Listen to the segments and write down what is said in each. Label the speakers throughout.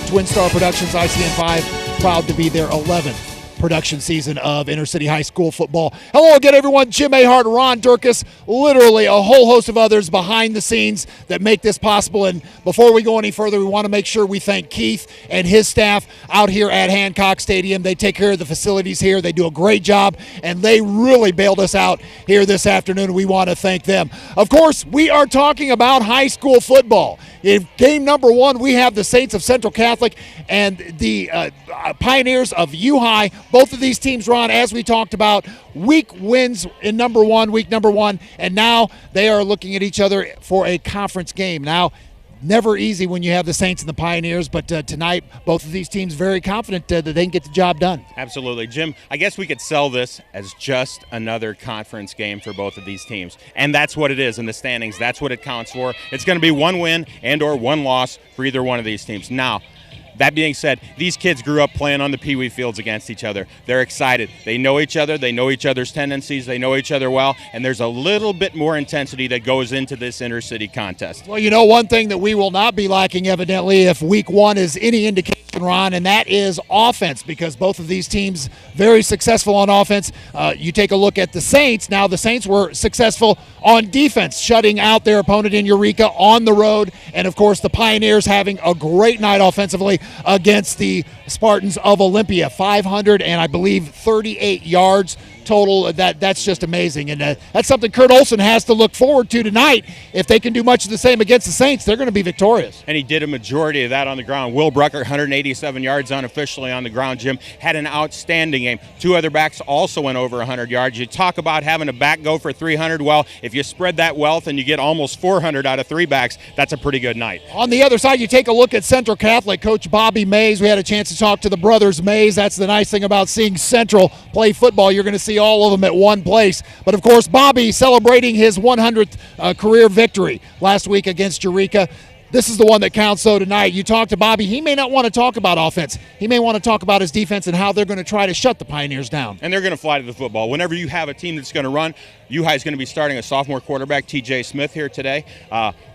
Speaker 1: Twin Star Productions, ICN5, proud to be their 11th production season of Inner City High School football. Hello again, everyone. Jim Ahart, Ron Durkis, literally a whole host of others behind the scenes that make this possible. And before we go any further, we want to make sure we thank Keith and his staff out here at Hancock Stadium. They take care of the facilities here. They do a great job, and they really bailed us out here this afternoon. We want to thank them. Of course, we are talking about high school football. In game number one, we have the Saints of Central Catholic and the Pioneers of uhigh. Both of these teams, Ron, as we talked about, week wins in week number one, and now they are looking at each other for a conference game. Now, never easy when you have the Saints and the Pioneers, but tonight, both of these teams very confident that they can get the job done.
Speaker 2: Absolutely. Jim, I guess we could sell this as just another conference game for both of these teams, and that's what it is in the standings. That's what it counts for. It's going to be one win and or one loss for either one of these teams. Now, that being said, these kids grew up playing on the Pee Wee fields against each other. They're excited. They know each other. They know each other's tendencies. They know each other well, and there's a little bit more intensity that goes into this inter-city contest.
Speaker 1: Well, you know, one thing that we will not be lacking, evidently, if week one is any indication, Ron, and that is offense, because both of these teams very successful on offense. You take a look at the Saints. Now, the Saints were successful on defense, shutting out their opponent in Eureka on the road, and, of course, the Pioneers having a great night offensively against the Spartans of Olympia. 500 and I believe 38 yards total. That's just amazing, and that's something Kurt Olson has to look forward to tonight. If they can do much of the same against the Saints, they're going to be victorious.
Speaker 2: And he did a majority of that on the ground. Will Brucker, 187 yards unofficially on the ground, Jim, had an outstanding game. Two other backs also went over 100 yards. You talk about having a back go for 300. Well, if you spread that wealth and you get almost 400 out of three backs, that's a pretty good night.
Speaker 1: On the other side, you take a look at Central Catholic. Coach Bobby Mays, we had a chance to talk to the brothers Mays. That's the nice thing about seeing Central play football. You're going to see all of them at one place. But, of course, Bobby celebrating his 100th career victory last week against Eureka. This is the one that counts. So tonight, you talk to Bobby. He may not want to talk about offense. He may want to talk about his defense and how they're going to try to shut the Pioneers down.
Speaker 2: And they're going to fly to the football. Whenever you have a team that's going to run, uhigh is going to be starting a sophomore quarterback, TJ Smith, here today.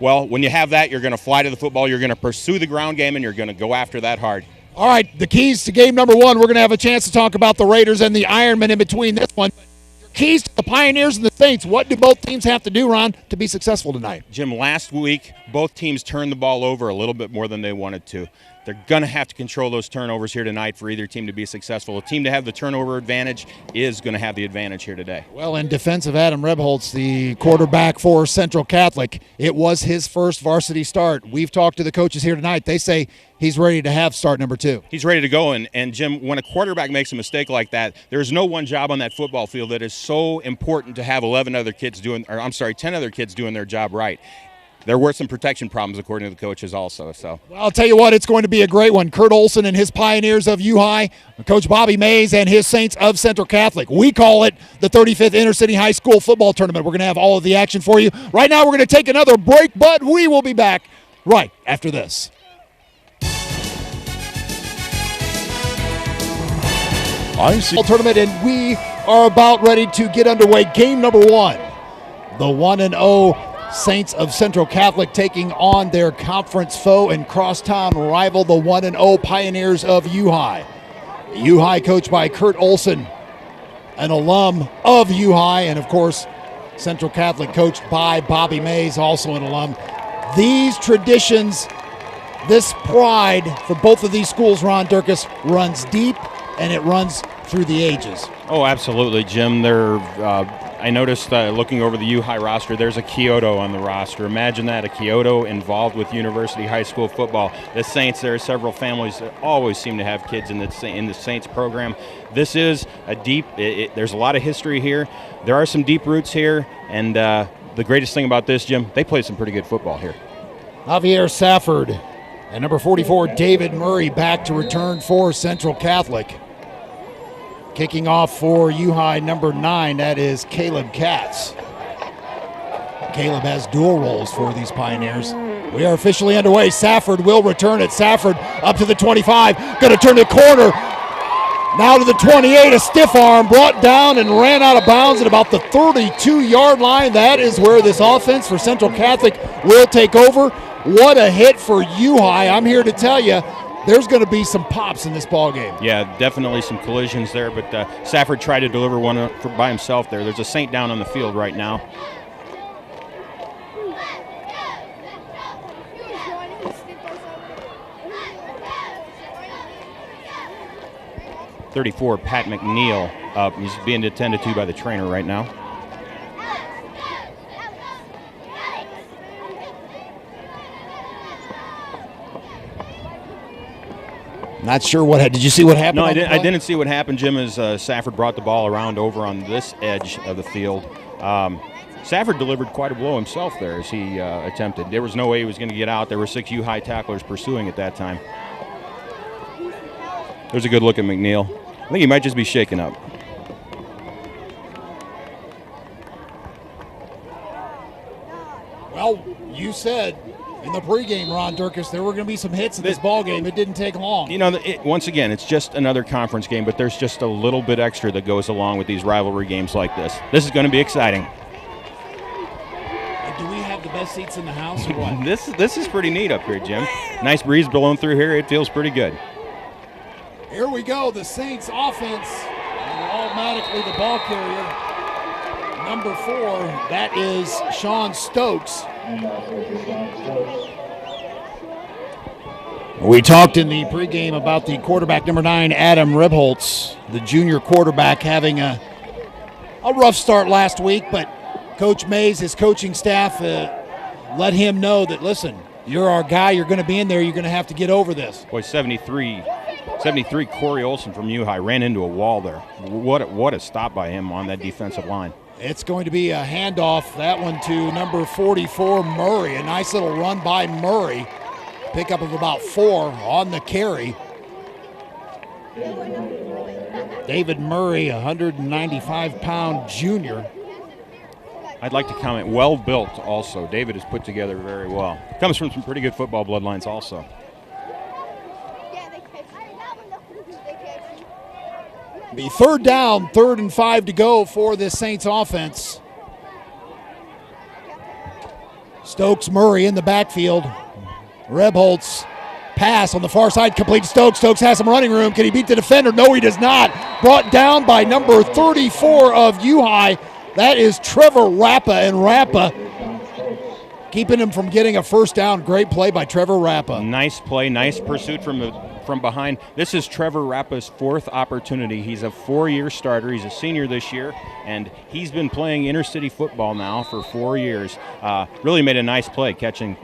Speaker 2: Well, when you have that, you're going to fly to the football. You're going to pursue the ground game, and you're going to go after that hard.
Speaker 1: All right, the keys to game number one. We're going to have a chance to talk about the Raiders and the Ironmen in between this one. Keys to the Pioneers and the Saints. What do both teams have to do, Ron, to be successful tonight?
Speaker 2: Jim, last week, both teams turned the ball over a little bit more than they wanted to. They're going to have to control those turnovers here tonight for either team to be successful. A team to have the turnover advantage is going to have the advantage here today.
Speaker 1: Well, in defense of Adam Rebholz, the quarterback for Central Catholic, it was his first varsity start. We've talked to the coaches here tonight. They say he's ready to have start number two.
Speaker 2: He's ready to go. And Jim, when a quarterback makes a mistake like that, there's no one job on that football field that is so important to have 10 other kids doing their job right. There were some protection problems, according to the coaches also. So,
Speaker 1: well, I'll tell you what, it's going to be a great one. Kurt Olson and his Pioneers of uhigh, Coach Bobby Mays and his Saints of Central Catholic. We call it the 35th Inner City High School Football Tournament. We're going to have all of the action for you. Right now, we're going to take another break, but we will be back right after this. Tournament, and we are about ready to get underway. Game number one, the 1-0 Saints of Central Catholic taking on their conference foe and crosstown rival, the 1-0 Pioneers of uhigh. uhigh coached by Kurt Olson, an alum of uhigh, and of course Central Catholic coached by Bobby Mays, also an alum. These traditions, this pride for both of these schools, Ron Durkis, runs deep, and it runs through the ages.
Speaker 2: Oh, absolutely, Jim. I noticed looking over the uhigh roster, there's a Kyoto on the roster. Imagine that, a Kyoto involved with University High School football. The Saints, there are several families that always seem to have kids in the Saints program. This is a deep, there's a lot of history here. There are some deep roots here, and the greatest thing about this, Jim, they play some pretty good football here.
Speaker 1: Javier Safford and number 44, David Murray, back to return for Central Catholic. Kicking off for uhigh, number 9, that is Caleb Katz. Caleb has dual roles for these Pioneers. We are officially underway. Safford will return it. Safford up to the 25, going to turn the corner. Now to the 28, a stiff arm brought down and ran out of bounds at about the 32-yard line. That is where this offense for Central Catholic will take over. What a hit for uhigh. I'm here to tell you, there's going to be some pops in this ball game.
Speaker 2: Yeah, definitely some collisions there, but Safford tried to deliver one by himself there. There's a Saint down on the field right now. .34, Pat McNeil up. He's being attended to by the trainer right now.
Speaker 1: Not sure what did you see what happened?
Speaker 2: No, I didn't see what happened, Jim, as Safford brought the ball around over on this edge of the field. Safford delivered quite a blow himself there as he attempted. There was no way he was going to get out. There were 6 uhigh tacklers pursuing at that time. There's a good look at McNeil. I think he might just be shaken up.
Speaker 1: Well, you said in the pregame, Ron Durkis, there were going to be some hits in this ball game. It didn't take long.
Speaker 2: You know, once again, it's just another conference game, but there's just a little bit extra that goes along with these rivalry games like this. This is going to be exciting.
Speaker 1: Do we have the best seats in the house or what?
Speaker 2: This is pretty neat up here, Jim. Nice breeze blowing through here. It feels pretty good.
Speaker 1: Here we go, the Saints offense, and automatically the ball carrier, number 4, that is Sean Stokes. We talked in the pregame about the quarterback, number 9, Adam Rebholz, the junior quarterback, having a rough start last week, but Coach Mays, his coaching staff, let him know that, listen, you're our guy, you're going to be in there, you're going to have to get over this.
Speaker 2: Boy, 73, Corey Olson from uhigh ran into a wall there. What a stop by him on that defensive line.
Speaker 1: It's going to be a handoff, that one to number 44, Murray. A nice little run by Murray. Pickup of about 4 on the carry. David Murray, 195-pound junior.
Speaker 2: I'd like to comment, well built also. David is put together very well. Comes from some pretty good football bloodlines also.
Speaker 1: Be 3rd down, 3rd and 5 to go for this Saints offense. Stokes Murray in the backfield. Rebholz pass on the far side, complete to Stokes. Stokes has some running room. Can he beat the defender? No, he does not. Brought down by number 34 of uhigh. That is Trevor Rappa, and Rappa keeping him from getting a first down. Great play by Trevor Rappa.
Speaker 2: Nice play, nice pursuit from behind. This is Trevor Rappa's 4th opportunity. He's a 4-year starter. He's a senior this year, and he's been playing intercity football now for 4 years. Really made a nice play catching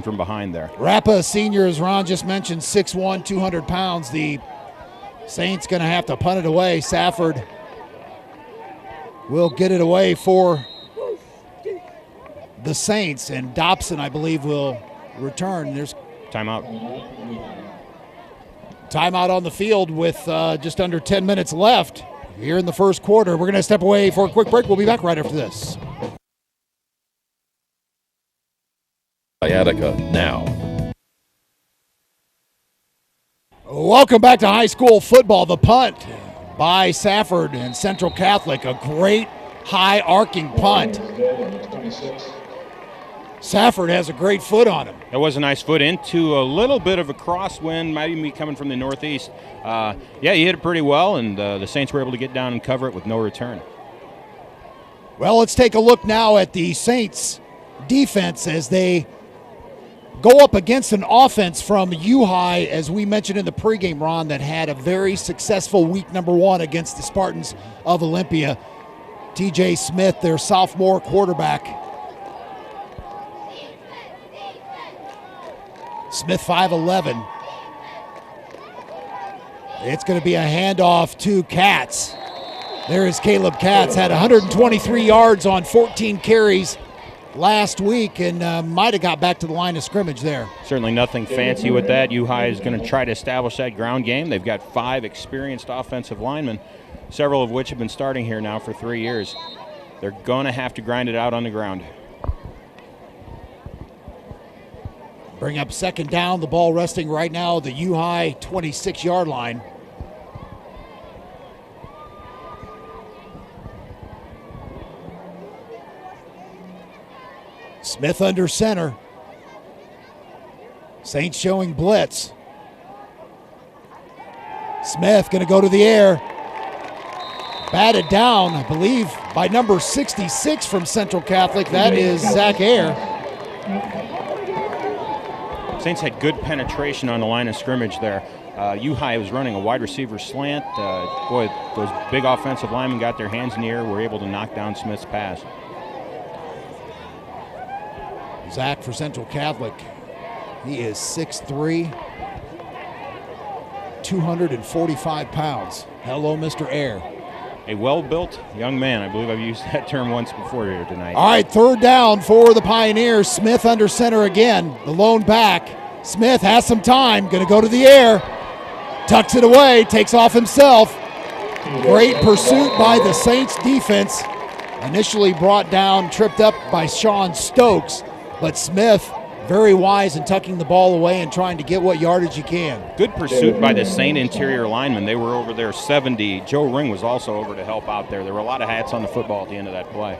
Speaker 2: from behind there.
Speaker 1: Rappa, senior, as Ron just mentioned, 6'1", 200 pounds. The Saints going to have to punt it away. Safford will get it away for the Saints, and Dobson, I believe, will return. There's
Speaker 2: timeout
Speaker 1: on the field with just under 10 minutes left here in the first quarter. We're going to step away for a quick break. We'll be back right after this.
Speaker 3: Sciatica now.
Speaker 1: Welcome back to high school football. The punt by Safford and Central Catholic, a great high arcing punt. Safford has a great foot on him.
Speaker 2: That was a nice foot into a little bit of a crosswind, might even be coming from the northeast. Yeah, he hit it pretty well, and the Saints were able to get down and cover it with no return.
Speaker 1: Well, let's take a look now at the Saints defense as they go up against an offense from uhigh, as we mentioned in the pregame, Ron, that had a very successful week number 1 against the Spartans of Olympia. TJ Smith, their sophomore quarterback. Smith 5'11". It's going to be a handoff to Katz. There is Caleb Katz, had 123 yards on 14 carries last week, and might have got back to the line of scrimmage there.
Speaker 2: Certainly nothing fancy with that. uhigh is going to try to establish that ground game. They've got 5 experienced offensive linemen, several of which have been starting here now for 3 years. They're going to have to grind it out on the ground.
Speaker 1: Bring up 2nd down, the ball resting right now the uhigh 26-yard line. Smith under center. Saints showing blitz. Smith going to go to the air. Batted down, I believe, by number 66 from Central Catholic. That is Zach Ayer.
Speaker 2: Saints had good penetration on the line of scrimmage there. Uhigh was running a wide receiver slant. Boy, those big offensive linemen got their hands in the air, were able to knock down Smith's pass.
Speaker 1: Zach for Central Catholic. He is 6'3", 245 pounds. Hello, Mr. Ayer.
Speaker 2: A well-built young man. I believe I've used that term once before here tonight.
Speaker 1: All right, third down for the Pioneers. Smith under center again, the lone back. Smith has some time, going to go to the air. Tucks it away, takes off himself. Great pursuit by the Saints defense. Initially brought down, tripped up by Sean Stokes, but Smith very wise in tucking the ball away and trying to get what yardage he can.
Speaker 2: Good pursuit by the Saint interior linemen. They were over there 70. Joe Ring was also over to help out there. There were a lot of hats on the football at the end of that play.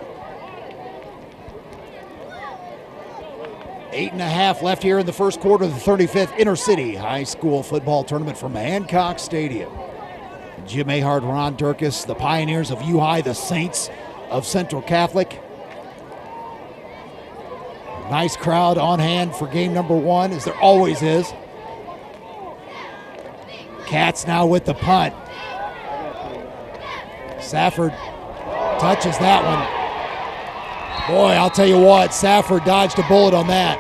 Speaker 1: 8.5 left here in the first quarter of the 35th Inter-City High School Football Tournament from Hancock Stadium. Jim Ahart, Ron Durkis, the Pioneers of uhigh, the Saints of Central Catholic. Nice crowd on hand for game number one, as there always is. Katz now with the punt. Safford touches that one. Boy, I'll tell you what, Safford dodged a bullet on that.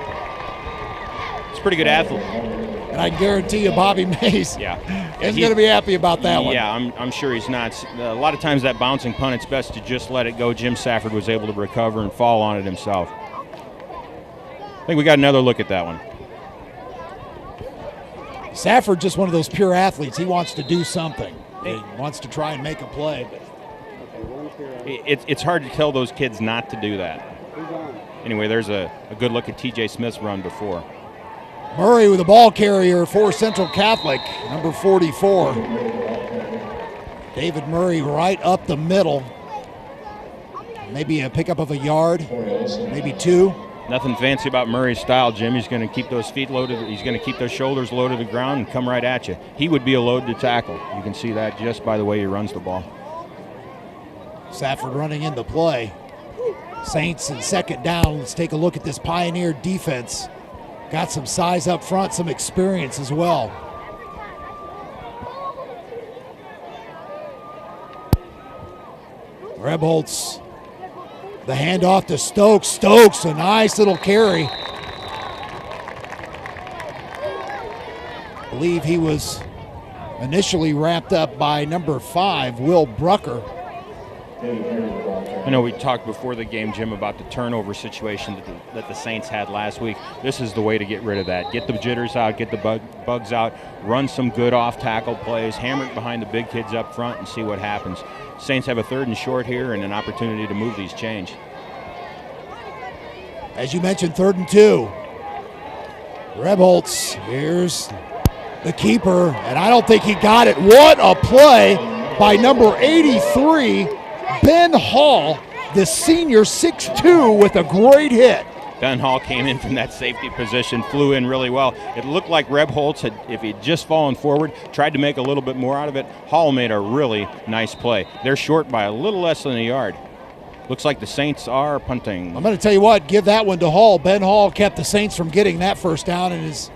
Speaker 2: It's a pretty good athlete.
Speaker 1: And I guarantee you Bobby Mays is going to be happy about that one.
Speaker 2: Yeah, I'm sure he's not. A lot of times that bouncing punt, it's best to just let it go. Jim Safford was able to recover and fall on it himself. I think we got another look at that one.
Speaker 1: Safford, just one of those pure athletes. He wants to do something. He wants to try and make a play.
Speaker 2: It's hard to tell those kids not to do that. Anyway, there's a good look at T.J. Smith's run before.
Speaker 1: Murray with the ball carrier for Central Catholic, number 44. David Murray right up the middle. Maybe a pickup of a yard, maybe two.
Speaker 2: Nothing fancy about Murray's style, Jim. He's going to keep those feet loaded. He's going to keep those shoulders low to the ground and come right at you. He would be a load to tackle. You can see that just by the way he runs the ball.
Speaker 1: Safford running into play. Saints in second down. Let's take a look at this Pioneer defense. Got some size up front, some experience as well. Rebholz. The handoff to Stokes. Stokes, a nice little carry. I believe he was initially wrapped up by number 5, Will Brucker.
Speaker 2: I know we talked before the game, Jim, about the turnover situation that the Saints had last week. This is the way to get rid of that. Get the jitters out, get the bugs out, run some good off-tackle plays, hammer it behind the big kids up front and see what happens. Saints have a 3rd and short here and an opportunity to move these chains.
Speaker 1: As you mentioned, 3rd and 2. Rebholz, here's the keeper, and I don't think he got it. What a play by number 83, Ben Hall, the senior, 6'2", with a great hit.
Speaker 2: Ben Hall came in from that safety position, flew in really well. It looked like Rebholz had, if he'd just fallen forward, tried to make a little bit more out of it. Hall made a really nice play. They're short by a little less than a yard. Looks like the Saints are punting.
Speaker 1: I'm going to tell you what, give that one to Hall. Ben Hall kept the Saints from getting that first down and is...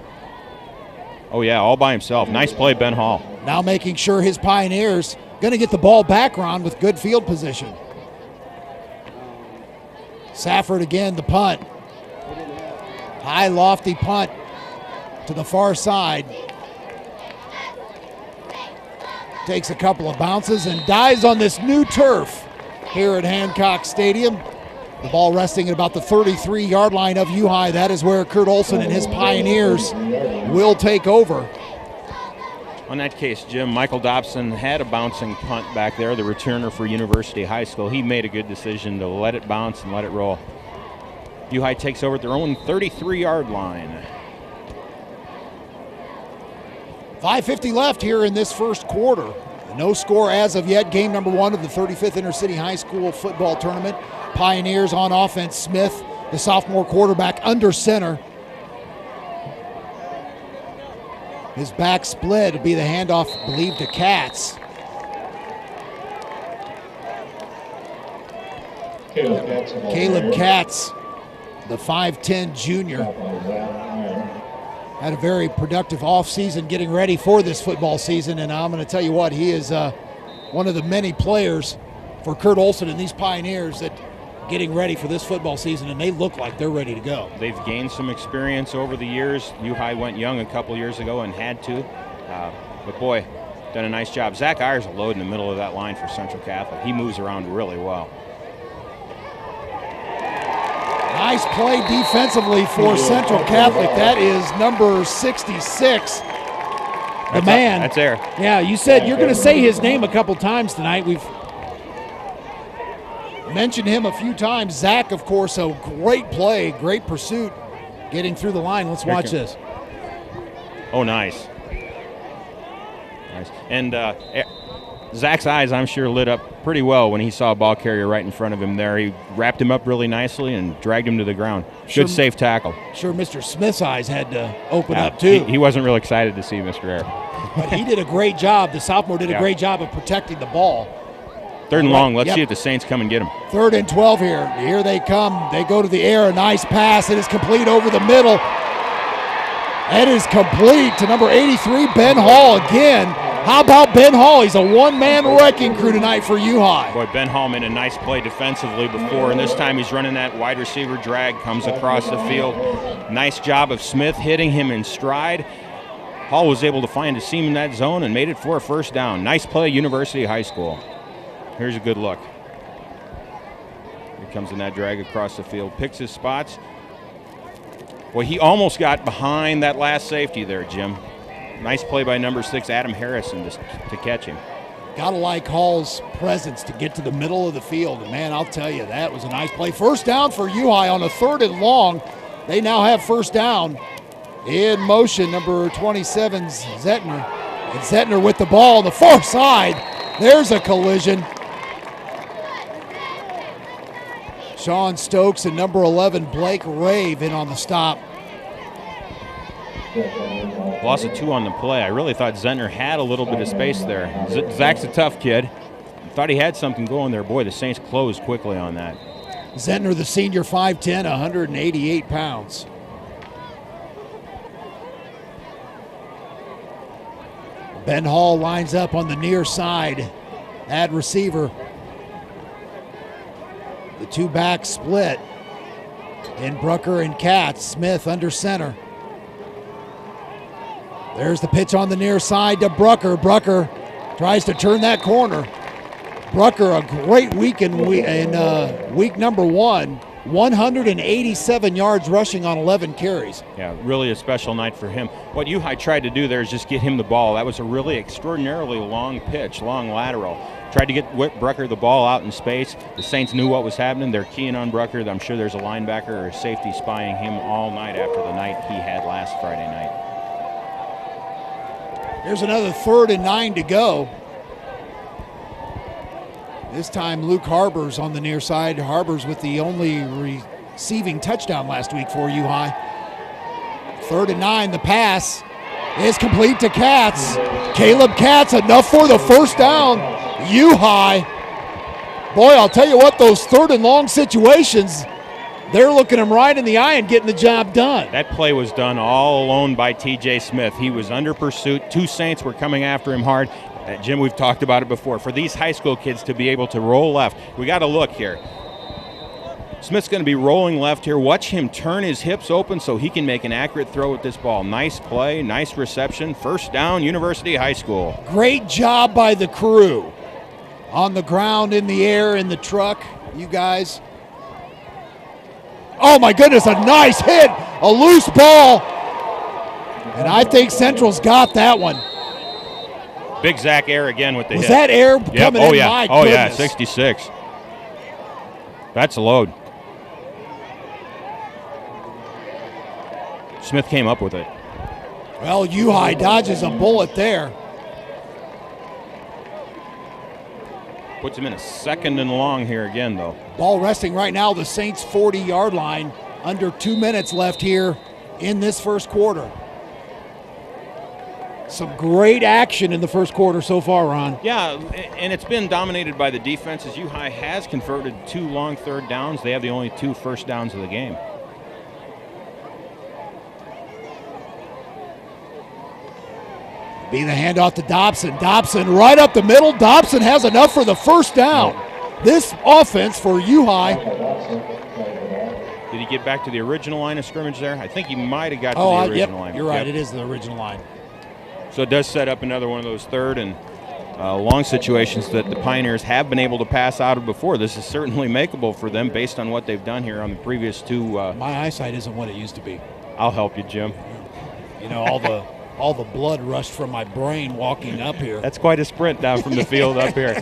Speaker 2: Oh, yeah, all by himself. Nice play, Ben Hall.
Speaker 1: Now making sure his Pioneers going to get the ball back around with good field position. Safford again, the punt. High, lofty punt to the far side. Takes a couple of bounces and dives on this new turf here at Hancock Stadium. The ball resting at about the 33-yard line of uhigh. That is where Kurt Olson and his Pioneers will take over.
Speaker 2: On that case, Jim, Michael Dobson had a bouncing punt back there, the returner for University High School. He made a good decision to let it bounce and let it roll. uhigh takes over at their own 33-yard line.
Speaker 1: 5:50 left here in this first quarter. No score as of yet. Game number 1 of the 35th Inter-City High School Football Tournament. Pioneers on offense. Smith, the sophomore quarterback, under center. His back split will be the handoff, I believe, to Katz. Caleb Katz, the 5'10 junior, had a very productive offseason getting ready for this football season, and I'm going to tell you what, he is one of the many players for Kurt Olson and these Pioneers that getting ready for this football season, and they look like they're ready to go.
Speaker 2: They've gained some experience over the years. Uhigh went young a couple years ago and had to, but boy, done a nice job. Zach Ayers a load in the middle of that line for Central Catholic. He moves around really well.
Speaker 1: Nice play defensively for Central Catholic. That is number 66. The man.
Speaker 2: That's there.
Speaker 1: Yeah, you said you're going to say his name a couple times tonight. We've mentioned him a few times. Zach, of course, a great play, great pursuit, getting through the line. Let's watch this.
Speaker 2: Oh, nice. Nice. And Zach's eyes, I'm sure, lit up pretty well when he saw a ball carrier right in front of him there. He wrapped him up really nicely and dragged him to the ground. Good, safe tackle.
Speaker 1: Sure, Mr. Smith's eyes had to open up, too.
Speaker 2: He wasn't real excited to see Mr. Air.
Speaker 1: But he did a great job. The sophomore did a great job of protecting the ball.
Speaker 2: Third and long. Let's see if the Saints come and get him.
Speaker 1: 3rd and 12 here. Here they come. They go to the air. A nice pass. It is complete over the middle. It is complete to number 83, Ben Hall again. How about Ben Hall? He's a one-man wrecking crew tonight for Uhigh.
Speaker 2: Boy, Ben Hall made a nice play defensively before, and this time he's running that wide receiver drag, comes across the field. Nice job of Smith hitting him in stride. Hall was able to find a seam in that zone and made it for a first down. Nice play, University High School. Here's a good look. Here comes in that drag across the field, picks his spots. Well, he almost got behind that last safety there, Jim. Nice play by number 6, Adam Harrison, to catch him.
Speaker 1: Gotta like Hall's presence to get to the middle of the field. And, man, I'll tell you, that was a nice play. First down for Uhigh on a 3rd and long. They now have first down. In motion, number 27, Zettner. And Zettner with the ball on the far side. There's a collision. Sean Stokes and number 11, Blake Rave, in on the stop.
Speaker 2: Loss of 2 on the play. I really thought Zettner had a little bit of space there. Zach's a tough kid. Thought he had something going there. Boy, the Saints closed quickly on that.
Speaker 1: Zettner, the senior, 5'10", 188 pounds. Ben Hall lines up on the near side at receiver. The two backs split in Brucker and Katz. Smith under center. There's the pitch on the near side to Brucker. Brucker tries to turn that corner. Brucker, a great week in week number 1. 187 yards rushing on 11 carries.
Speaker 2: Yeah, really a special night for him. What Uhigh tried to do there is just get him the ball. That was a really extraordinarily long pitch, long lateral. Tried to get Brucker the ball out in space. The Saints knew what was happening. They're keying on Brucker. I'm sure there's a linebacker or a safety spying him all night after the night he had last Friday night.
Speaker 1: Here's another 3rd and 9 to go. This time Luke Harbers on the near side. Harbers with the only receiving touchdown last week for Uhigh. 3rd and 9, the pass is complete to Katz. Caleb Katz, enough for the first down. Uhigh. Boy, I'll tell you what, those 3rd and long situations, they're looking him right in the eye and getting the job done.
Speaker 2: That play was done all alone by T.J. Smith. He was under pursuit. 2 Saints were coming after him hard. Jim, we've talked about it before. For these high school kids to be able to roll left, we got to look here. Smith's going to be rolling left here. Watch him turn his hips open so he can make an accurate throw with this ball. Nice play, nice reception. First down, University High School.
Speaker 1: Great job by the crew. On the ground, in the air, in the truck, you guys. Oh, my goodness, a nice hit. A loose ball. And I think Central's got that one.
Speaker 2: Big Zach Air again with the hit.
Speaker 1: Was that Air coming in?
Speaker 2: Yeah.
Speaker 1: My
Speaker 2: oh,
Speaker 1: goodness.
Speaker 2: yeah, 66. That's a load. Smith came up with it.
Speaker 1: Well, Uhigh dodges a bullet there.
Speaker 2: Puts him in a 2nd and long here again, though.
Speaker 1: Ball resting right now, the Saints' 40-yard line. Under 2 minutes left here in this first quarter. some great action in the first quarter so far, Ron.
Speaker 2: Yeah, and it's been dominated by the defense as uhigh has converted 2 long third downs. They have the only 2 first downs of the game.
Speaker 1: Be the handoff to Dobson. Dobson right up the middle. Dobson has enough for the first down. This offense for uhigh.
Speaker 2: Did he get back to the original line of scrimmage there? I think he might have got to the original line.
Speaker 1: You're right. It is the original line.
Speaker 2: So it does set up another one of those third and long situations that the Pioneers have been able to pass out of before. This is certainly makeable for them based on what they've done here on the previous 2.
Speaker 1: My eyesight isn't what it used to be.
Speaker 2: I'll help you, Jim.
Speaker 1: You know, all the blood rushed from my brain walking up here.
Speaker 2: That's quite a sprint down from the field up here.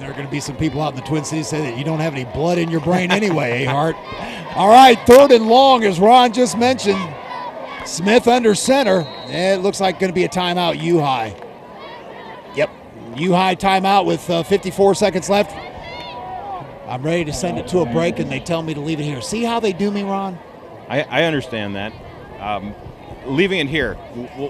Speaker 1: There are going to be some people out in the Twin Cities say that you don't have any blood in your brain anyway, Hart. All right, 3rd and long, as Ron just mentioned. Smith under center. It looks like going to be a timeout, uhigh. Yep, uhigh timeout with 54 seconds left. I'm ready to send it to a break, and they tell me to leave it here. See how they do me, Ron?
Speaker 2: I understand that. Leaving it here,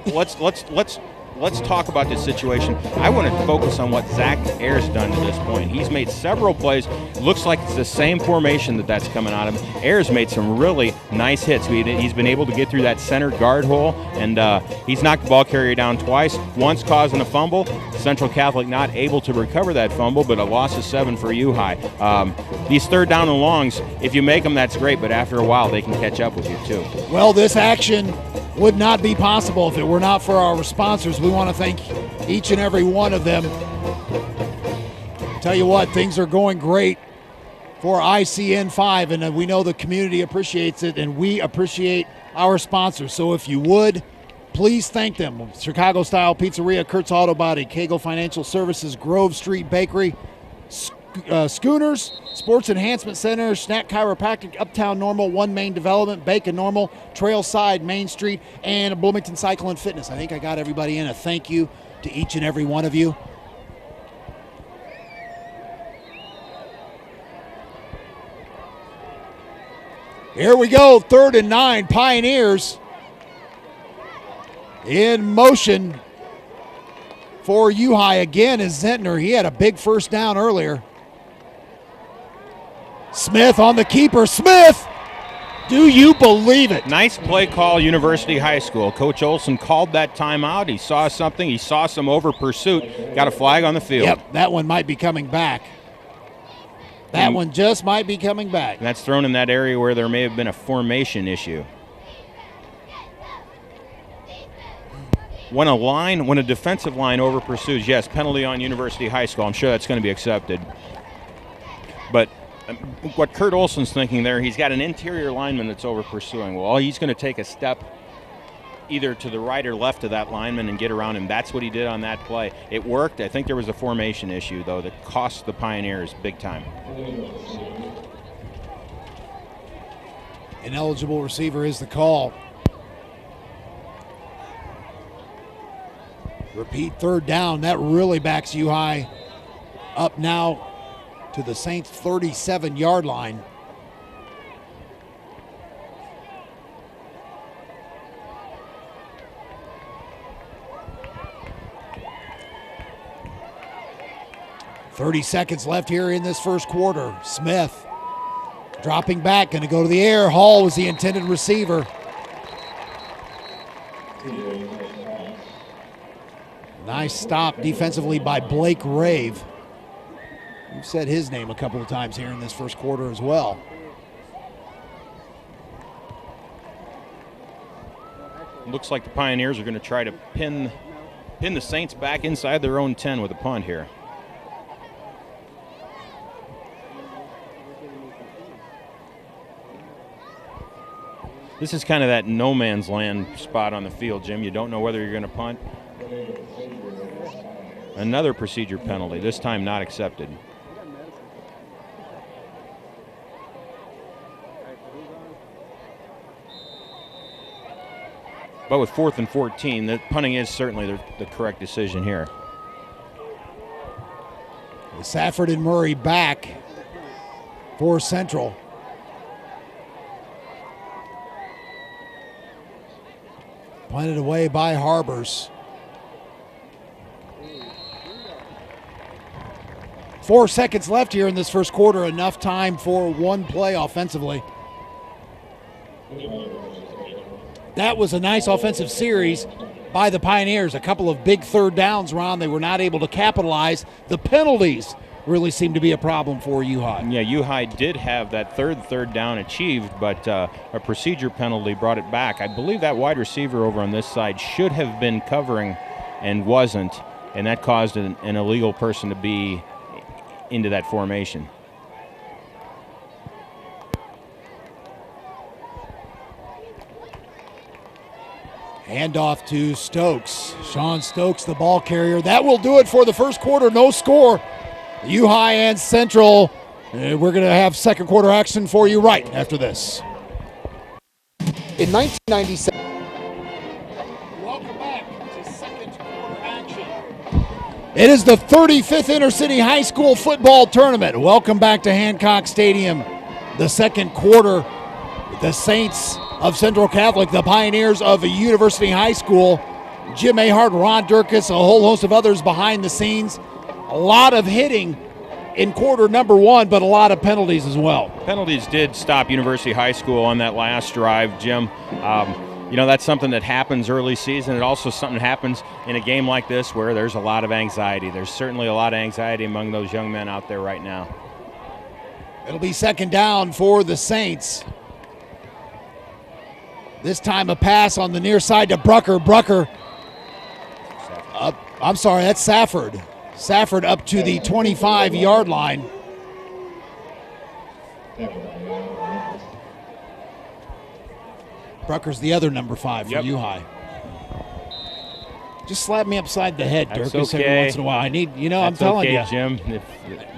Speaker 2: let's talk about this situation. I want to focus on what Zach Ayer's done to this point. He's made several plays. Looks like it's the same formation that's coming out of him. Ayer's made some really nice hits. He's been able to get through that center guard hole, and he's knocked the ball carrier down twice, once causing a fumble. Central Catholic not able to recover that fumble, but a loss of 7 for uhigh. These 3rd down and longs, if you make them, that's great, but after a while, they can catch up with you too.
Speaker 1: Well, this action would not be possible if it were not for our sponsors. We want to thank each and every one of them. Tell you what, things are going great for ICN5, and we know the community appreciates it, and we appreciate our sponsors. So if you would, please thank them. Chicago Style Pizzeria, Kurt's Auto Body, Cagle Financial Services, Grove Street Bakery, Schooners, Sports Enhancement Center, Snack Chiropractic, Uptown Normal, One Main Development, Bacon Normal, Trailside Main Street, and Bloomington Cycle and Fitness. I think I got everybody in. A thank you to each and every one of you. Here we go, 3rd and 9, Pioneers in motion for uhigh again is Zentner. He had a big first down earlier. Smith on the keeper. Smith! Do you believe it?
Speaker 2: Nice play call, University High School. Coach Olson called that timeout. He saw something. He saw some over pursuit. Got a flag on the field.
Speaker 1: Yep, that one might be coming back. That one just might be coming back.
Speaker 2: And that's thrown in that area where there may have been a formation issue. When a defensive line over pursues, yes, penalty on University High School. I'm sure that's going to be accepted. But what Kurt Olson's thinking there, he's got an interior lineman that's over pursuing. Well, he's going to take a step either to the right or left of that lineman and get around him. That's what he did on that play. It worked. I think there was a formation issue, though, that cost the Pioneers big time.
Speaker 1: Ineligible receiver is the call. Repeat 3rd down. That really backs uhigh up now to the Saints' 37-yard line. .30 seconds left here in this first quarter. Smith dropping back, going to go to the air. Hall was the intended receiver. Nice stop defensively by Blake Rave. We've said his name a couple of times here in this first quarter as well.
Speaker 2: Looks like the Pioneers are going to try to pin the Saints back inside their own 10 with a punt here. This is kind of that no man's land spot on the field, Jim. You don't know whether you're going to punt. Another procedure penalty, this time not accepted. But with 4th and 14, the punting is certainly the correct decision here.
Speaker 1: Safford and Murray back for Central. Punted away by Harbors. 4 seconds left here in this first quarter. Enough time for one play offensively. That was a nice offensive series by the Pioneers. A couple of big third downs, Ron. They were not able to capitalize. The penalties really seemed to be a problem for uhigh.
Speaker 2: Yeah, uhigh did have that third down achieved, but a procedure penalty brought it back. I believe that wide receiver over on this side should have been covering and wasn't, and that caused an illegal person to be into that formation.
Speaker 1: Handoff to Stokes. Sean Stokes, the ball carrier. That will do it for the first quarter. No score. uhigh and Central. We're going to have second quarter action for you right after this.
Speaker 3: In 1997.
Speaker 1: Welcome back to second quarter action. It is the 35th Intercity High School football tournament. Welcome back to Hancock Stadium. The second quarter, the Saints of Central Catholic, the Pioneers of University High School. Jim Ahart, Ron Durkis, a whole host of others behind the scenes. A lot of hitting in quarter number one, but a lot of penalties as well.
Speaker 2: Penalties did stop University High School on that last drive, Jim. That's something that happens early season. It also something that happens in a game like this where there's a lot of anxiety. There's certainly a lot of anxiety among those young men out there right now.
Speaker 1: It'll be second down for the Saints. This time a pass on the near side to Brucker. I'm sorry, that's Safford. Safford up to the 25-yard line. Brucker's the other number 5 for uhigh. Just slap me upside the head, Dirk, every once in a while. I need, I'm telling you.
Speaker 2: Jim.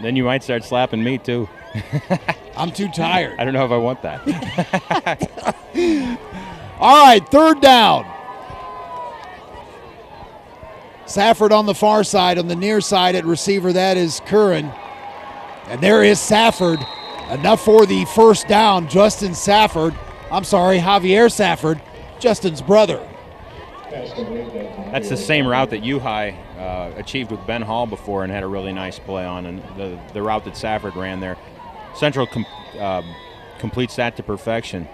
Speaker 2: Then you might start slapping me, too.
Speaker 1: I'm too tired.
Speaker 2: I don't know if I want that.
Speaker 1: All right, third down. Safford on the far side. On the near side at receiver, that is Curran. And there is Safford. Enough for the first down. Javier Safford, Justin's brother.
Speaker 2: That's the same route that uhigh achieved with Ben Hall before and had a really nice play on, and the route that Safford ran there. Central completes that to perfection.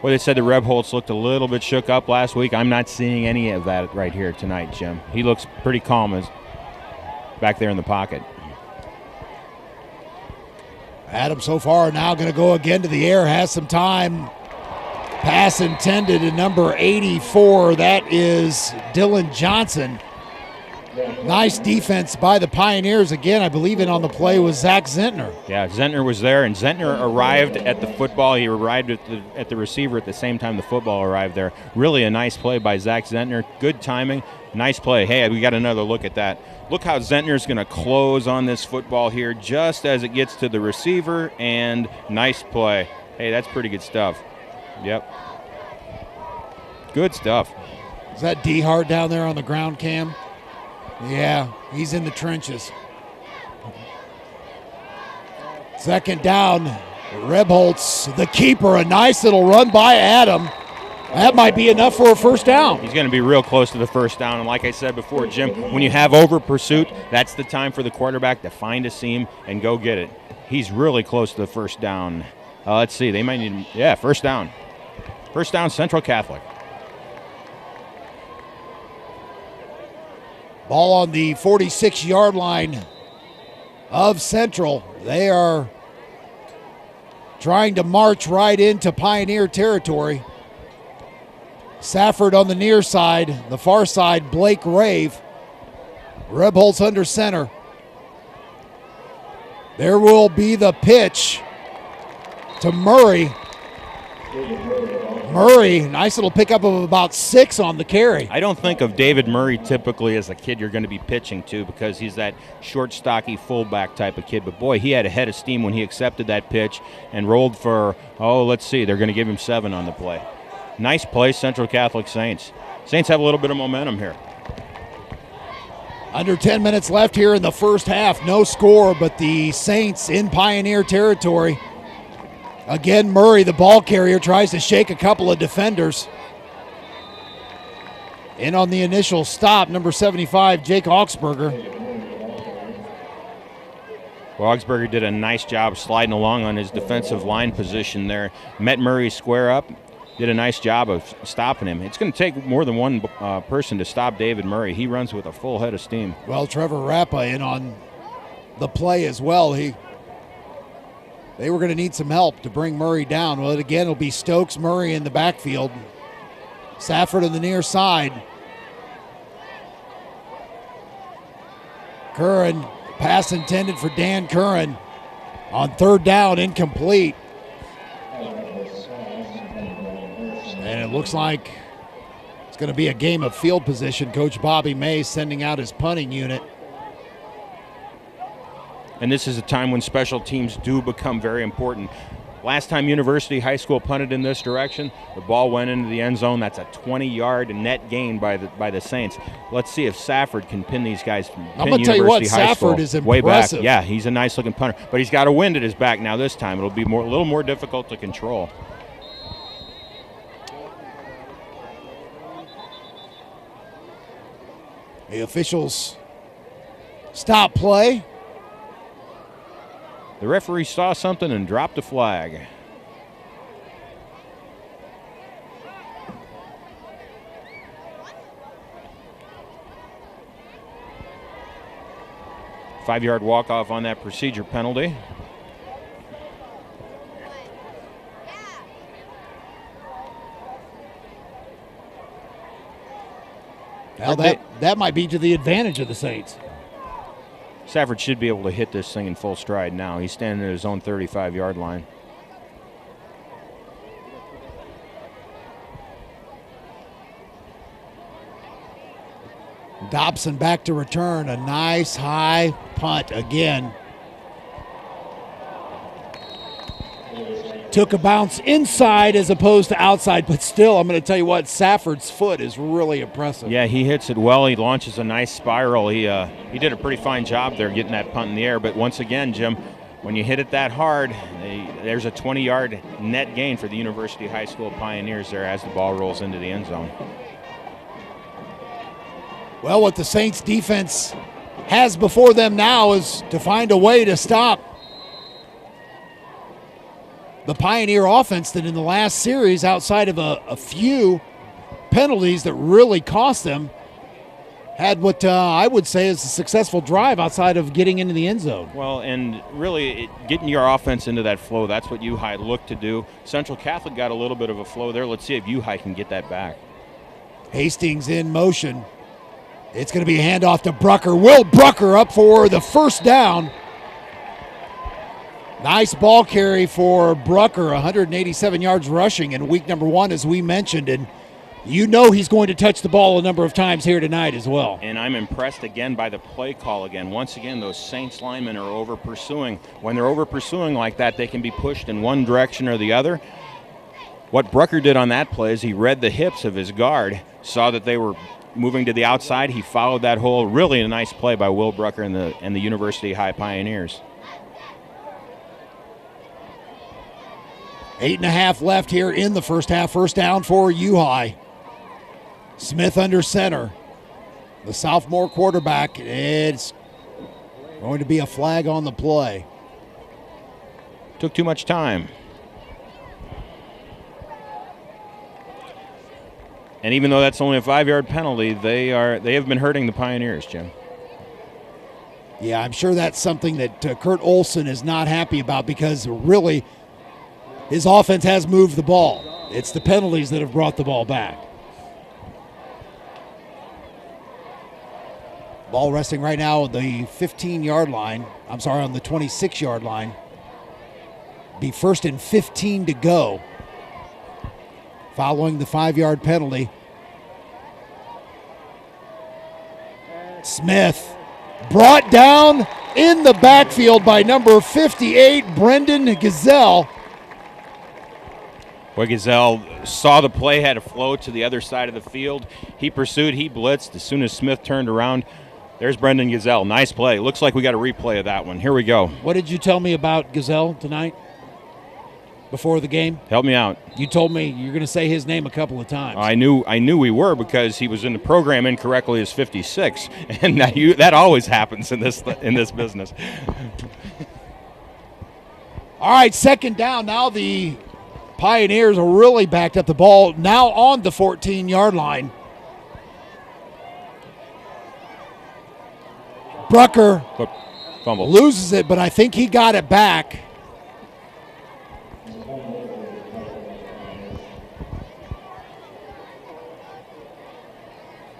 Speaker 2: Well, they said the Rebholz looked a little bit shook up last week. I'm not seeing any of that right here tonight, Jim. He looks pretty calm back there in the pocket.
Speaker 1: Adam so far now going to go again to the air, has some time. Pass intended to number 84. That is Dylan Johnson. Nice defense by the Pioneers. Again, I believe in on the play was Zach Zentner.
Speaker 2: Yeah, Zentner was there, and Zentner arrived at the football. He arrived at the receiver at the same time the football arrived there. Really a nice play by Zach Zentner. Good timing. Nice play. Hey, we got another look at that. Look how Zentner's going to close on this football here just as it gets to the receiver, and nice play. Hey, that's pretty good stuff. Yep. Good stuff.
Speaker 1: Is that D Hart down there on the ground cam? Yeah, he's in the trenches. Second down, Rebholz, the keeper, a nice little run by Adam. That might be enough for a first down.
Speaker 2: He's going to be real close to the first down, and like I said before, Jim, when you have over pursuit, that's the time for the quarterback to find a seam and go get it. He's really close to the first down. Let's see, they might need, first down. First down, Central Catholic.
Speaker 1: Ball on the 46-yard line of Central. They are trying to march right into Pioneer territory. Safford on the near side, the far side, Blake Rave. Rebholz under center. There will be the pitch to Murray. Murray, nice little pickup of about 6 on the carry.
Speaker 2: I don't think of David Murray typically as a kid you're going to be pitching to because he's that short, stocky fullback type of kid. But, boy, he had a head of steam when he accepted that pitch and rolled for, let's see, they're going to give him 7 on the play. Nice play, Central Catholic Saints. Saints have a little bit of momentum here.
Speaker 1: Under 10 minutes left here in the first half. No score, but the Saints in Pioneer territory. Again, Murray, the ball carrier, tries to shake a couple of defenders. In on the initial stop, number 75, Jake Augsburger.
Speaker 2: Well, Augsburger did a nice job sliding along on his defensive line position there. Met Murray square up, did a nice job of stopping him. It's going to take more than one person to stop David Murray. He runs with a full head of steam.
Speaker 1: Well, Trevor Rappa in on the play as well. They were going to need some help to bring Murray down. Well, again, it'll be Stokes, Murray in the backfield. Safford on the near side. Curran, pass intended for Dan Curran. On third down, incomplete. And it looks like it's going to be a game of field position. Coach Bobby May sending out his punting unit.
Speaker 2: And this is a time when special teams do become very important. Last time University High School punted in this direction, the ball went into the end zone. That's a 20-yard net gain by the Saints. Let's see if Safford can pin these guys.
Speaker 1: I'm going to tell you what, Safford is impressive.
Speaker 2: Way back. Yeah, he's a nice-looking punter. But he's got a wind at his back now this time. It'll be a little more difficult to control.
Speaker 1: The officials stop play.
Speaker 2: The referee saw something and dropped a flag. Five-yard walk-off on that procedure penalty.
Speaker 1: Now that might be to the advantage of the Saints.
Speaker 2: Safford should be able to hit this thing in full stride now. He's standing at his own 35-yard line.
Speaker 1: Dobson back to return. A nice high punt again. Took a bounce inside as opposed to outside, but still, I'm going to tell you what, Safford's foot is really impressive.
Speaker 2: Yeah, he hits it well. He launches a nice spiral. He did a pretty fine job there getting that punt in the air. But once again, Jim, when you hit it that hard, there's a 20-yard net gain for the University High School Pioneers there as the ball rolls into the end zone.
Speaker 1: Well, what the Saints defense has before them now is to find a way to stop the Pioneer offense that in the last series, outside of a few penalties that really cost them, had what I would say is a successful drive outside of getting into the end zone.
Speaker 2: Well, and really getting your offense into that flow, that's what uhigh looked to do. Central Catholic got a little bit of a flow there. Let's see if uhigh can get that back.
Speaker 1: Hastings in motion. It's going to be a handoff to Brucker. Will Brucker up for the first down. Nice ball carry for Brucker, 187 yards rushing in week number 1, as we mentioned, and you know he's going to touch the ball a number of times here tonight as well.
Speaker 2: And I'm impressed again by the play call again. Once again, those Saints linemen are over-pursuing. When they're over-pursuing like that, they can be pushed in one direction or the other. What Brucker did on that play is he read the hips of his guard, saw that they were moving to the outside. He followed that hole. Really a nice play by Will Brucker and the University High Pioneers.
Speaker 1: 8.5 left here in the first half. First down for uhigh. Smith under center. The sophomore quarterback. It's going to be a flag on the play.
Speaker 2: Took too much time. And even though that's only a 5-yard penalty, they have been hurting the Pioneers, Jim.
Speaker 1: Yeah, I'm sure that's something that Kurt Olson is not happy about, because really his offense has moved the ball. It's the penalties that have brought the ball back. Ball resting right now on the 15-yard line. I'm sorry, on the 26-yard line. Be first and 15 to go following the 5-yard penalty. Smith brought down in the backfield by number 58, Brendan Gazelle.
Speaker 2: Boy, Gazelle saw the play, had a flow to the other side of the field. He pursued, he blitzed. As soon as Smith turned around, there's Brendan Gazelle. Nice play. Looks like we got a replay of that one. Here we go.
Speaker 1: What did you tell me about Gazelle tonight? before the game?
Speaker 2: Help me out.
Speaker 1: You told me you're going to say his name a couple of times.
Speaker 2: I knew we were because he was in the program incorrectly as 56, and that always happens in this business.
Speaker 1: All right, second down. Now the Pioneers are really backed up the ball. Now on the 14-yard line. Brucker
Speaker 2: Fumble.
Speaker 1: loses it, but I think he got it back.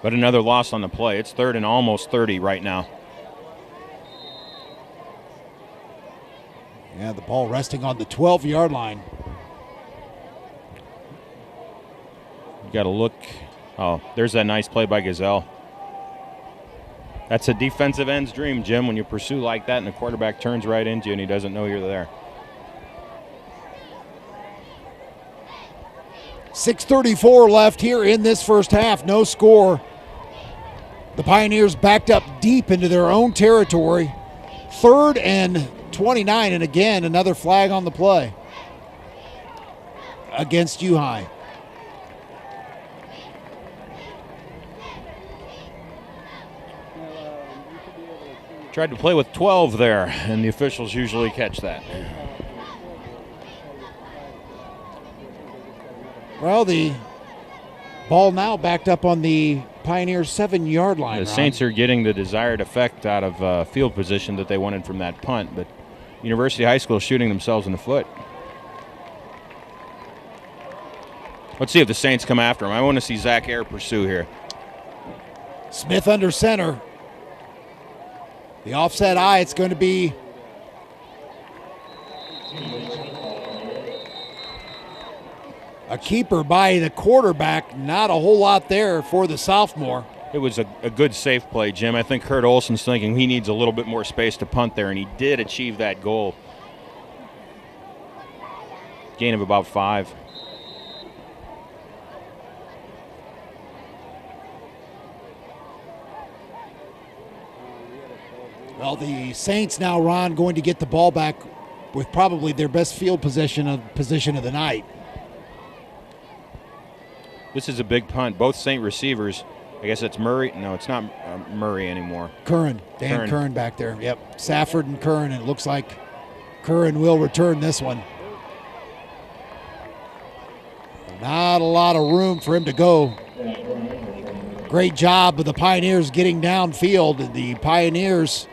Speaker 2: But another loss on the play. It's 3rd and almost 30 right now.
Speaker 1: Yeah, the ball resting on the 12-yard line.
Speaker 2: You got to look. Oh, there's that nice play by Gazelle. That's a defensive end's dream, Jim, when you pursue like that and the quarterback turns right into you and he doesn't know you're there.
Speaker 1: 6:34 left here in this first half. No score. The Pioneers backed up deep into their own territory. 3rd and 29, and again, another flag on the play against Uhigh.
Speaker 2: Tried to play with 12 there, and the officials usually catch that.
Speaker 1: Well, the ball now backed up on the Pioneers' 7-yard line.
Speaker 2: The Saints are getting the desired effect out of field position that they wanted from that punt, but University High School is shooting themselves in the foot. Let's see if the Saints come after him. I want to see Zach Ayer pursue here.
Speaker 1: Smith under center. The offset eye, it's going to be a keeper by the quarterback. Not a whole lot there for the sophomore.
Speaker 2: It was a good safe play, Jim. I think Kurt Olson's thinking he needs a little bit more space to punt there, and he did achieve that goal. Gain of about 5.
Speaker 1: Well, the Saints now, Ron, going to get the ball back with probably their best field position of the night.
Speaker 2: This is a big punt. Both Saint receivers, I guess it's Murray. No, it's not Murray anymore.
Speaker 1: Dan Curran back there. Yep, Safford and Curran. It looks like Curran will return this one. Not a lot of room for him to go. Great job of the Pioneers getting downfield. The Pioneers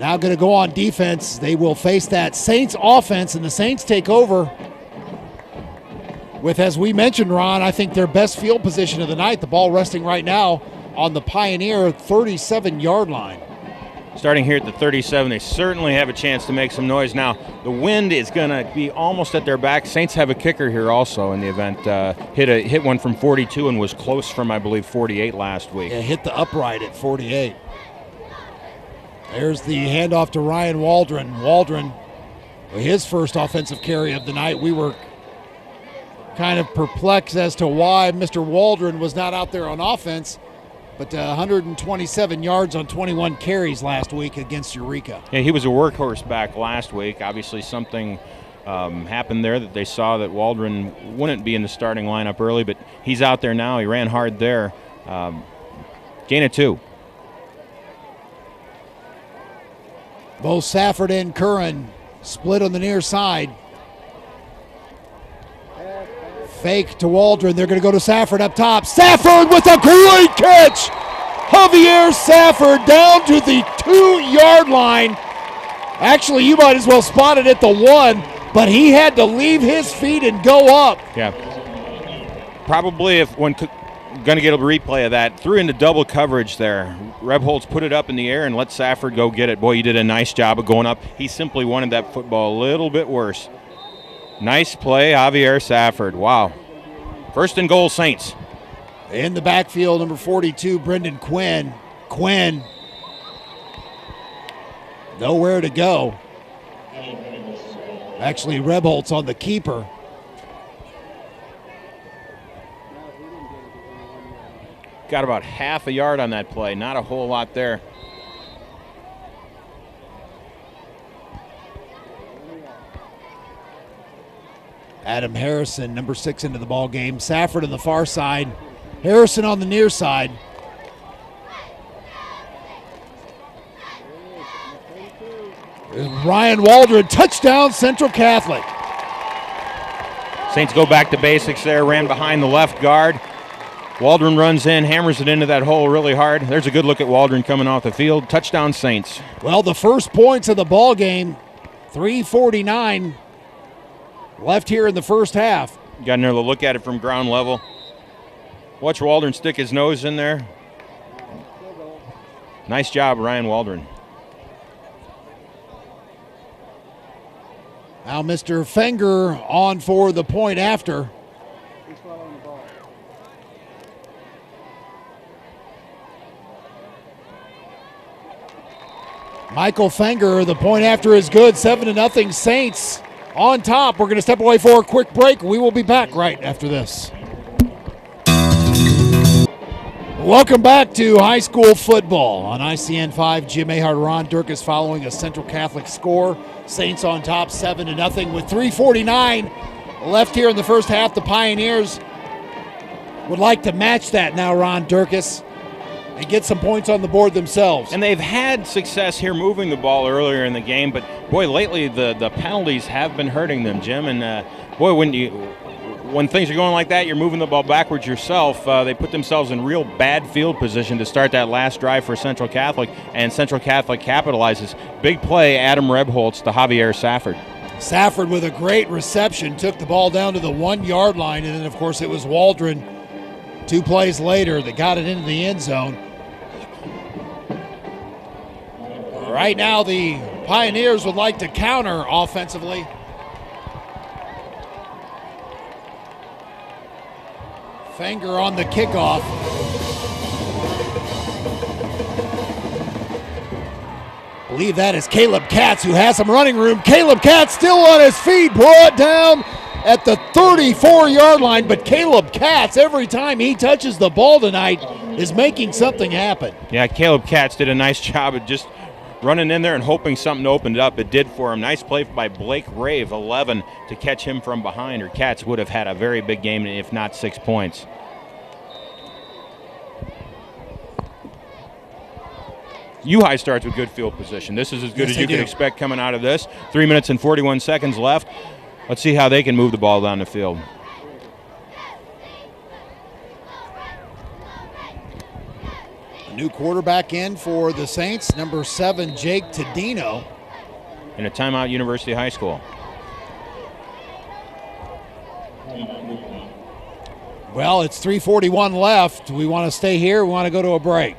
Speaker 1: now going to go on defense. They will face that Saints offense, and the Saints take over with, as we mentioned, Ron, I think their best field position of the night. The ball resting right now on the Pioneer 37-yard line.
Speaker 2: Starting here at the 37, they certainly have a chance to make some noise. Now, the wind is going to be almost at their back. Saints have a kicker here also in the event. Hit one from 42 and was close from, I believe, 48 last week.
Speaker 1: Yeah, hit the upright at 48. There's the handoff to Ryan Waldron. Waldron, his first offensive carry of the night. We were kind of perplexed as to why Mr. Waldron was not out there on offense, but 127 yards on 21 carries last week against Eureka.
Speaker 2: Yeah, he was a workhorse back last week. Obviously something happened there that they saw that Waldron wouldn't be in the starting lineup early, but he's out there now. He ran hard there. Gain of 2.
Speaker 1: Both Safford and Curran split on the near side. Fake to Waldron. They're going to go to Safford up top. Safford with a great catch. Javier Safford down to the 2-yard line. Actually, you might as well spot it at the 1, but he had to leave his feet and go up.
Speaker 2: Yeah. Probably if one could, going to get a replay of that. Threw into double coverage there. Rebholz put it up in the air and let Safford go get it. Boy, he did a nice job of going up. He simply wanted that football a little bit worse. Nice play, Javier Safford. Wow. 1st and goal, Saints.
Speaker 1: In the backfield, number 42, Brendan Quinn. Quinn, nowhere to go. Actually, Rebholz on the keeper.
Speaker 2: Got about half a yard on that play. Not a whole lot there.
Speaker 1: Adam Harrison, number 6, into the ball game. Safford on the far side. Harrison on the near side. Ryan Waldron, touchdown, Central Catholic.
Speaker 2: Saints go back to basics there, ran behind the left guard. Waldron runs in, hammers it into that hole really hard. There's a good look at Waldron coming off the field. Touchdown, Saints.
Speaker 1: Well, the first points of the ball game, 3:49 left here in the first half.
Speaker 2: Got another look at it from ground level. Watch Waldron stick his nose in there. Nice job, Ryan Waldron.
Speaker 1: Now Mr. Fenger on for the point after. Michael Fenger, the point after is good. 7-0 Saints on top. We're going to step away for a quick break. We will be back right after this. Welcome back to high school football on ICN 5. Jim Ahart, Ron Durkis following a Central Catholic score. Saints on top 7-0 with 3:49 left here in the first half. The Pioneers would like to match that now, Ron Durkis, and get some points on the board themselves.
Speaker 2: And they've had success here moving the ball earlier in the game, but boy, lately the penalties have been hurting them, Jim. And boy, when things are going like that, you're moving the ball backwards yourself. They put themselves in real bad field position to start that last drive for Central Catholic, and Central Catholic capitalizes. Big play, Adam Rebholz to Javier Safford.
Speaker 1: Safford with a great reception, took the ball down to the 1-yard line, and then, of course, it was Waldron 2 plays later that got it into the end zone. Right now, the Pioneers would like to counter offensively. Fenger on the kickoff. I believe that is Caleb Katz, who has some running room. Caleb Katz still on his feet, brought down at the 34-yard line, but Caleb Katz, every time he touches the ball tonight, is making something happen.
Speaker 2: Yeah, Caleb Katz did a nice job of just running in there and hoping something opened up. It did for him. Nice play by Blake Rave, 11, to catch him from behind, or Katz would have had a very big game, if not 6 points. Uhigh starts with good field position. This is as good as you could expect coming out of this. 3 minutes and 41 seconds left. Let's see how they can move the ball down the field.
Speaker 1: A new quarterback in for the Saints, number 7, Jake Tadino.
Speaker 2: In a timeout, University High School.
Speaker 1: Well, it's 3:41 left. We want to stay here. We want to go to a break.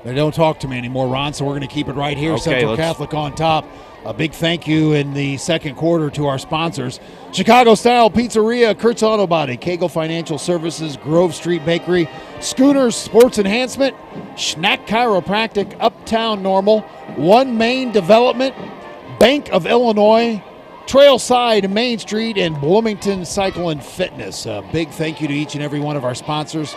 Speaker 1: They don't talk to me anymore, Ron, so we're going to keep it right here.
Speaker 2: Okay,
Speaker 1: Central Catholic on top. A big thank you in the second quarter to our sponsors. Chicago Style Pizzeria, Kurt's Auto Body, Kegel Financial Services, Grove Street Bakery, Schooners Sports Enhancement, Schnack Chiropractic, Uptown Normal, One Main Development, Bank of Illinois, Trailside Main Street, and Bloomington Cycle and Fitness. A big thank you to each and every one of our sponsors.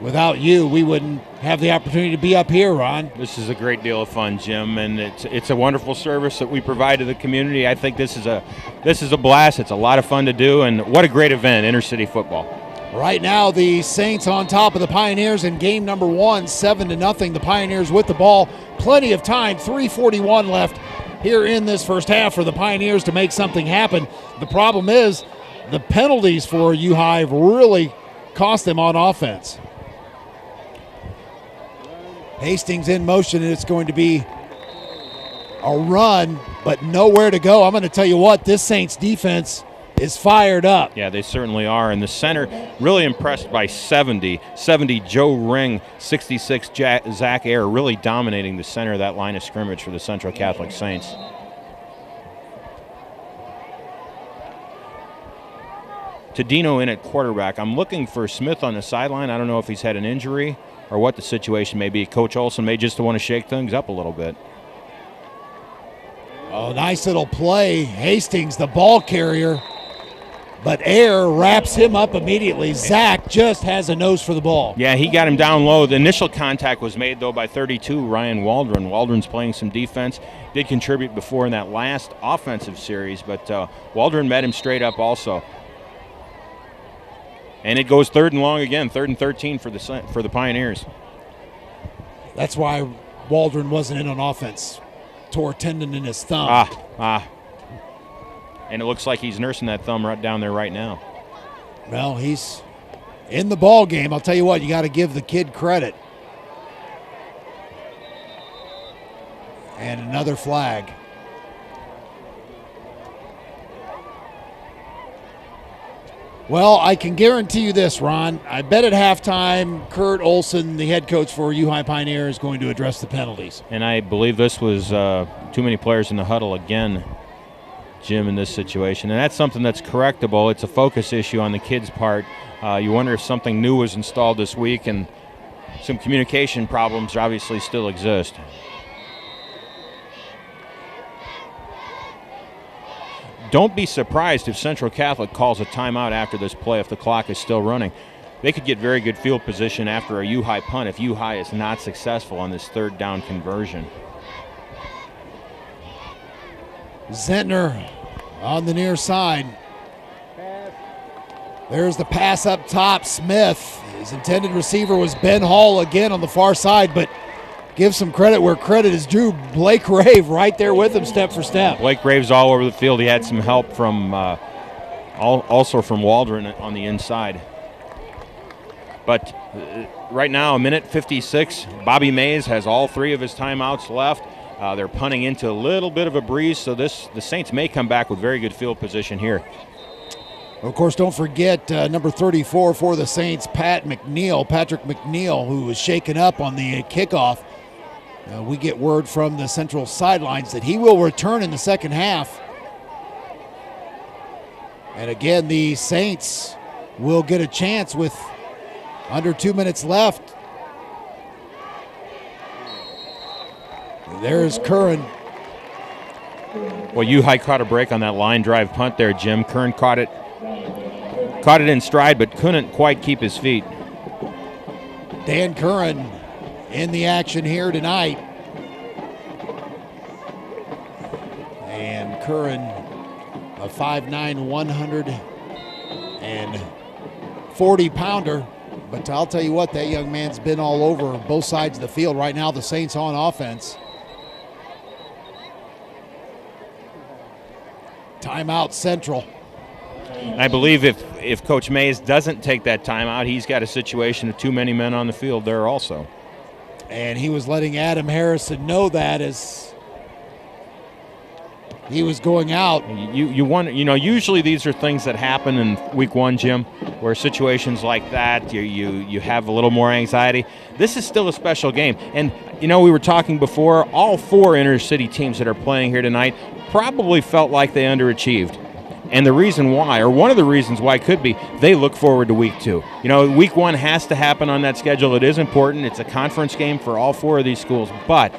Speaker 1: Without you, we wouldn't have the opportunity to be up here, Ron.
Speaker 2: This is a great deal of fun, Jim, and it's a wonderful service that we provide to the community. I think this is a blast. It's a lot of fun to do, and what a great event, intercity football.
Speaker 1: Right now, the Saints on top of the Pioneers in game number 1, 7-0. The Pioneers with the ball. Plenty of time, 3:41 left here in this first half for the Pioneers to make something happen. The problem is the penalties for uhigh have really cost them on offense. Hastings in motion, and it's going to be a run, but nowhere to go. I'm going to tell you what, this Saints defense is fired up.
Speaker 2: Yeah, they certainly are. And the center, really impressed by 70 Joe Ring, 66 Zach Ayer, really dominating the center of that line of scrimmage for the Central Catholic Saints. Tadino in at quarterback. I'm looking for Smith on the sideline. I don't know if he's had an injury or what the situation may be. Coach Olson may just want to shake things up a little bit.
Speaker 1: Oh, nice little play. Hastings, the ball carrier, but Air wraps him up immediately. Zach just has a nose for the ball.
Speaker 2: Yeah, he got him down low. The initial contact was made, though, by 32, Ryan Waldron. Waldron's playing some defense. Did contribute before in that last offensive series, but Waldron met him straight up also. And it goes 3rd and long again, 3rd and 13 for the Pioneers.
Speaker 1: That's why Waldron wasn't in on offense. Tore a tendon in his thumb.
Speaker 2: And it looks like he's nursing that thumb right down there right now.
Speaker 1: Well, he's in the ball game. I'll tell you what, you got to give the kid credit. And another flag. Well, I can guarantee you this, Ron. I bet at halftime, Kurt Olson, the head coach for Uhigh Pioneer, is going to address the penalties.
Speaker 2: And I believe this was too many players in the huddle again, Jim, in this situation. And that's something that's correctable. It's a focus issue on the kids' part. You wonder if something new was installed this week, and some communication problems obviously still exist. Don't be surprised if Central Catholic calls a timeout after this play if the clock is still running. They could get very good field position after a Uhigh punt if Uhigh is not successful on this 3rd down conversion.
Speaker 1: Zentner on the near side. There's the pass up top. Smith, his intended receiver was Ben Hall again on the far side, but give some credit where credit is due. Blake Rave right there with him step for step.
Speaker 2: Blake Rave's all over the field. He had some help from also from Waldron on the inside. But right now, 1:56. Bobby Mays has all 3 of his timeouts left. They're punting into a little bit of a breeze, so the Saints may come back with very good field position here.
Speaker 1: Of course, don't forget number 34 for the Saints, Patrick McNeil, who was shaken up on the kickoff. We get word from the Central sidelines that he will return in the second half. And again, the Saints will get a chance with under 2 minutes left. There's Curran.
Speaker 2: Well, Uhigh caught a break on that line drive punt there, Jim. Curran caught it in stride, but couldn't quite keep his feet.
Speaker 1: Dan Curran in the action here tonight. And Curran, a 5'9", 140-pounder. But I'll tell you what, that young man's been all over both sides of the field. Right now, the Saints on offense. Timeout Central.
Speaker 2: I believe if Coach Mays doesn't take that timeout, he's got a situation of too many men on the field there also.
Speaker 1: And he was letting Adam Harrison know that as he was going out.
Speaker 2: You wonder, usually these are things that happen in week 1, Jim, where situations like that, you have a little more anxiety. This is still a special game. And, we were talking before, all 4 inner city teams that are playing here tonight probably felt like they underachieved. And the reason why, or one of the reasons why could be, they look forward to week 2. Week 1 has to happen on that schedule. It is important. It's a conference game for all 4 of these schools. But,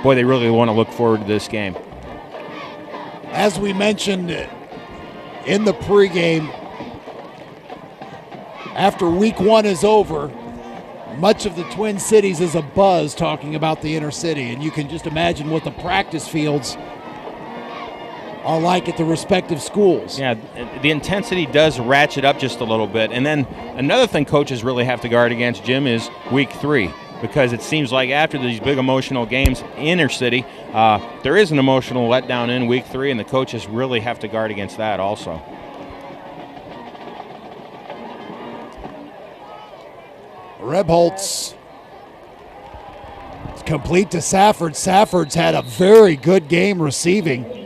Speaker 2: boy, they really want to look forward to this game.
Speaker 1: As we mentioned in the pregame, after week 1 is over, much of the Twin Cities is abuzz talking about the inner city. And you can just imagine what the practice fields are like at the respective schools.
Speaker 2: Yeah, the intensity does ratchet up just a little bit. And then another thing coaches really have to guard against, Jim, is week 3. Because it seems like after these big emotional games, inner city, there is an emotional letdown in week 3, and the coaches really have to guard against that also.
Speaker 1: Rebholz complete to Safford. Safford's had a very good game receiving.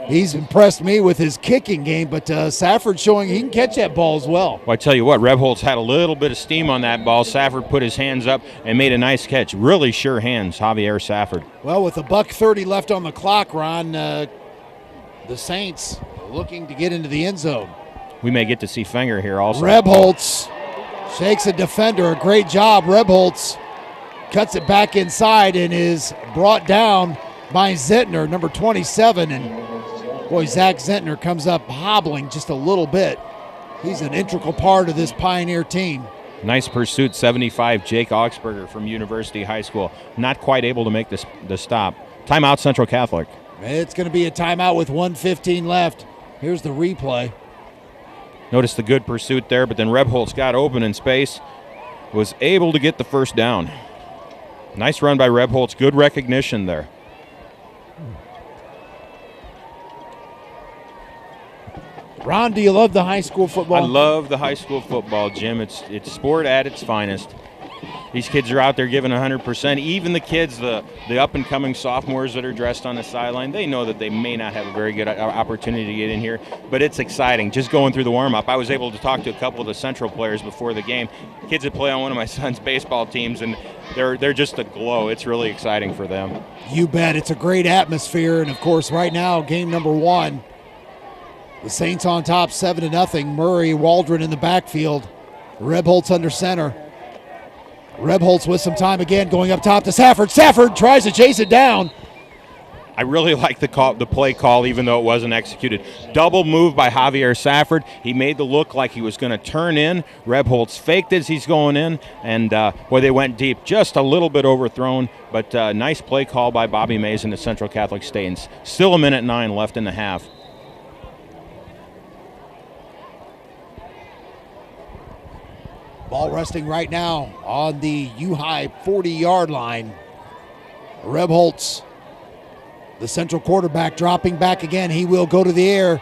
Speaker 1: He's impressed me with his kicking game, but Safford showing he can catch that ball as well.
Speaker 2: Well, I tell you what, Rebholz had a little bit of steam on that ball. Safford put his hands up and made a nice catch. Really sure hands, Javier Safford.
Speaker 1: Well, with $1:30 left on the clock, Ron, the Saints looking to get into the end zone.
Speaker 2: We may get to see Fenger here also.
Speaker 1: Rebholz shakes a defender. A great job. Rebholz cuts it back inside and is brought down by Zentner, number 27, and boy, Zach Zentner comes up hobbling just a little bit. He's an integral part of this Pioneer team.
Speaker 2: Nice pursuit, 75, Jake Augsburger from University High School. Not quite able to make the stop. Timeout, Central Catholic.
Speaker 1: It's going to be a timeout with 1:15 left. Here's the replay.
Speaker 2: Notice the good pursuit there, but then Rebholz got open in space, was able to get the first down. Nice run by Rebholz, good recognition there.
Speaker 1: Ron, do you love the high school football?
Speaker 2: I love the high school football, Jim. It's sport at its finest. These kids are out there giving 100%. Even the kids, the up-and-coming sophomores that are dressed on the sideline, they know that they may not have a very good opportunity to get in here, but it's exciting. Just going through the warm-up, I was able to talk to a couple of the Central players before the game. Kids that play on one of my son's baseball teams, and they're just aglow. It's really exciting for them.
Speaker 1: You bet. It's a great atmosphere, and, of course, right now, game number 1. The Saints on top, 7-0. Murray, Waldron in the backfield. Rebholz under center. Rebholz with some time again, going up top to Safford. Safford tries to chase it down.
Speaker 2: I really like the play call, even though it wasn't executed. Double move by Javier Safford. He made the look like he was going to turn in. Rebholz faked as he's going in, and boy, they went deep. Just a little bit overthrown, but nice play call by Bobby Mays in the Central Catholic State. Still 1:09 left in the half.
Speaker 1: Ball resting right now on the uhigh 40-yard line. Rebholz, the Central quarterback, dropping back again. He will go to the air.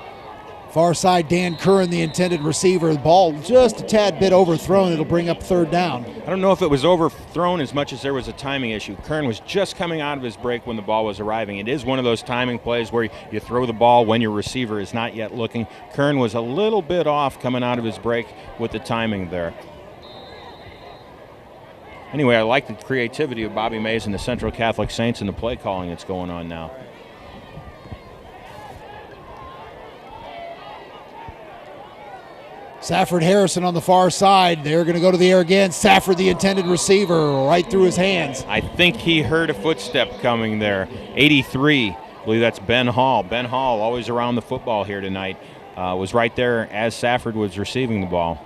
Speaker 1: Far side, Dan Curran, the intended receiver. The ball just a tad bit overthrown. It'll bring up third down.
Speaker 2: I don't know if it was overthrown as much as there was a timing issue. Curran was just coming out of his break when the ball was arriving. It is one of those timing plays where you throw the ball when your receiver is not yet looking. Curran was a little bit off coming out of his break with the timing there. Anyway, I like the creativity of Bobby Mays and the Central Catholic Saints and the play calling that's going on now.
Speaker 1: Safford Harrison on the far side. They're going to go to the air again. Safford, the intended receiver, right through his hands.
Speaker 2: I think he heard a footstep coming there. 83, I believe that's Ben Hall. Ben Hall, always around the football here tonight, was right there as Safford was receiving the ball.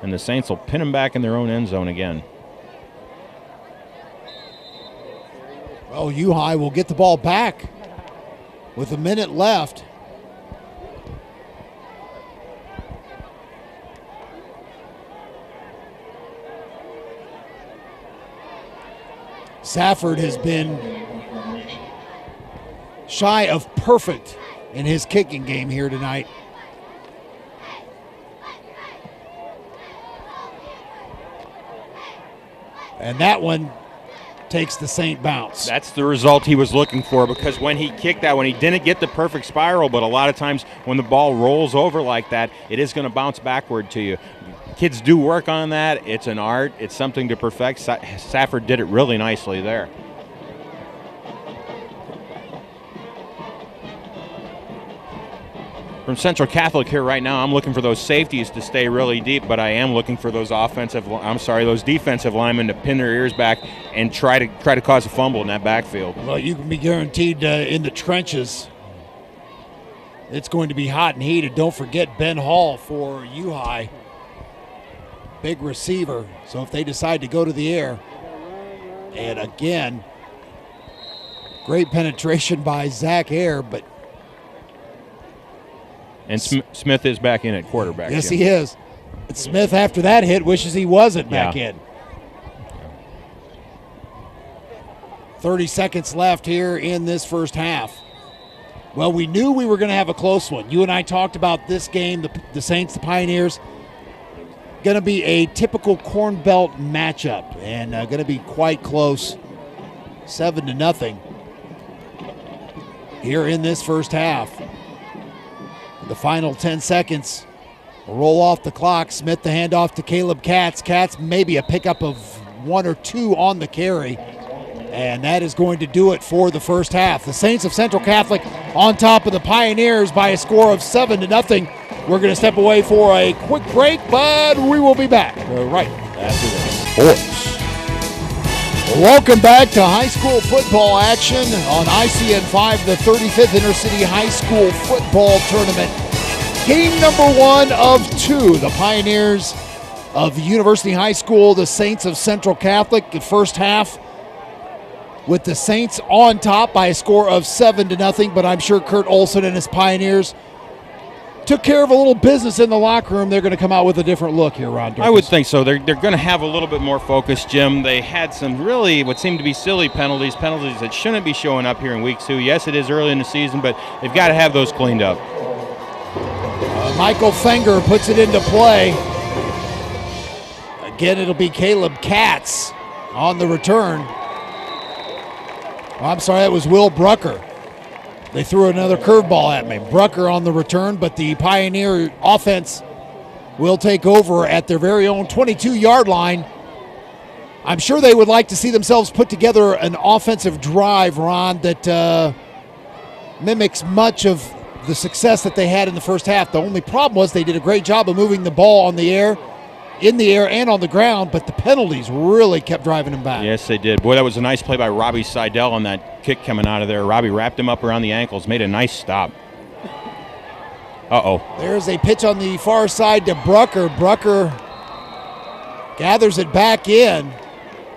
Speaker 2: And the Saints will pin him back in their own end zone again.
Speaker 1: Well, uhigh will get the ball back with a minute left. Safford has been shy of perfect in his kicking game here tonight. And that one takes the Saint bounce.
Speaker 2: That's the result he was looking for, because when he kicked that one, he didn't get the perfect spiral, but a lot of times when the ball rolls over like that, it is going to bounce backward to you. Kids do work on that. It's an art. It's something to perfect. Safford did it really nicely there. From Central Catholic here right now, I'm looking for those safeties to stay really deep, but I am looking for those those defensive linemen to pin their ears back and try to cause a fumble in that backfield.
Speaker 1: Well, you can be guaranteed in the trenches. It's going to be hot and heated. Don't forget Ben Hall for uhigh. Big receiver. So if they decide to go to the air, and again, great penetration by Zach Air, but
Speaker 2: and Smith is back in at quarterback.
Speaker 1: Yes,
Speaker 2: Jim.
Speaker 1: he is. And Smith, after that hit, wishes he wasn't back in. 30 seconds left here in this first half. Well, we knew we were going to have a close one. You and I talked about this game, the Saints, the Pioneers, going to be a typical Corn Belt matchup, and going to be quite close, 7-0 here in this first half. The final 10 seconds roll off the clock. Smith the handoff to Caleb Katz. Katz maybe a pickup of 1 or 2 on the carry. And that is going to do it for the first half. The Saints of Central Catholic on top of the Pioneers by a score of 7-0. We're going to step away for a quick break, but we will be back right after this. Sports. Welcome back to high school football action on ICN 5, the 35th Intercity High School Football Tournament. Game number 1 of 2. The Pioneers of University High School, the Saints of Central Catholic. The first half with the Saints on top by a score of 7-0, but I'm sure Kurt Olson and his Pioneers took care of a little business in the locker room. They're going to come out with a different look here, Ron Durkis.
Speaker 2: I would think so. They're going to have a little bit more focus, Jim. They had some really what seemed to be silly penalties that shouldn't be showing up here in week 2. Yes, it is early in the season, but they've got to have those cleaned up.
Speaker 1: Michael Fenger puts it into play. Again, it'll be Caleb Katz on the return. I'm sorry, that was Will Brucker. They threw another curveball at me. Brucker on the return, but the Pioneer offense will take over at their very own 22-yard line. I'm sure they would like to see themselves put together an offensive drive, Ron, that mimics much of the success that they had in the first half. The only problem was they did a great job of moving the ball in the air and on the ground, but the penalties really kept driving them back.
Speaker 2: Yes, they did. Boy, that was a nice play by Robby Seidl on that kick coming out of there. Robby wrapped him up around the ankles, made a nice stop. Uh-oh.
Speaker 1: There's a pitch on the far side to Brucker. Brucker gathers it back in,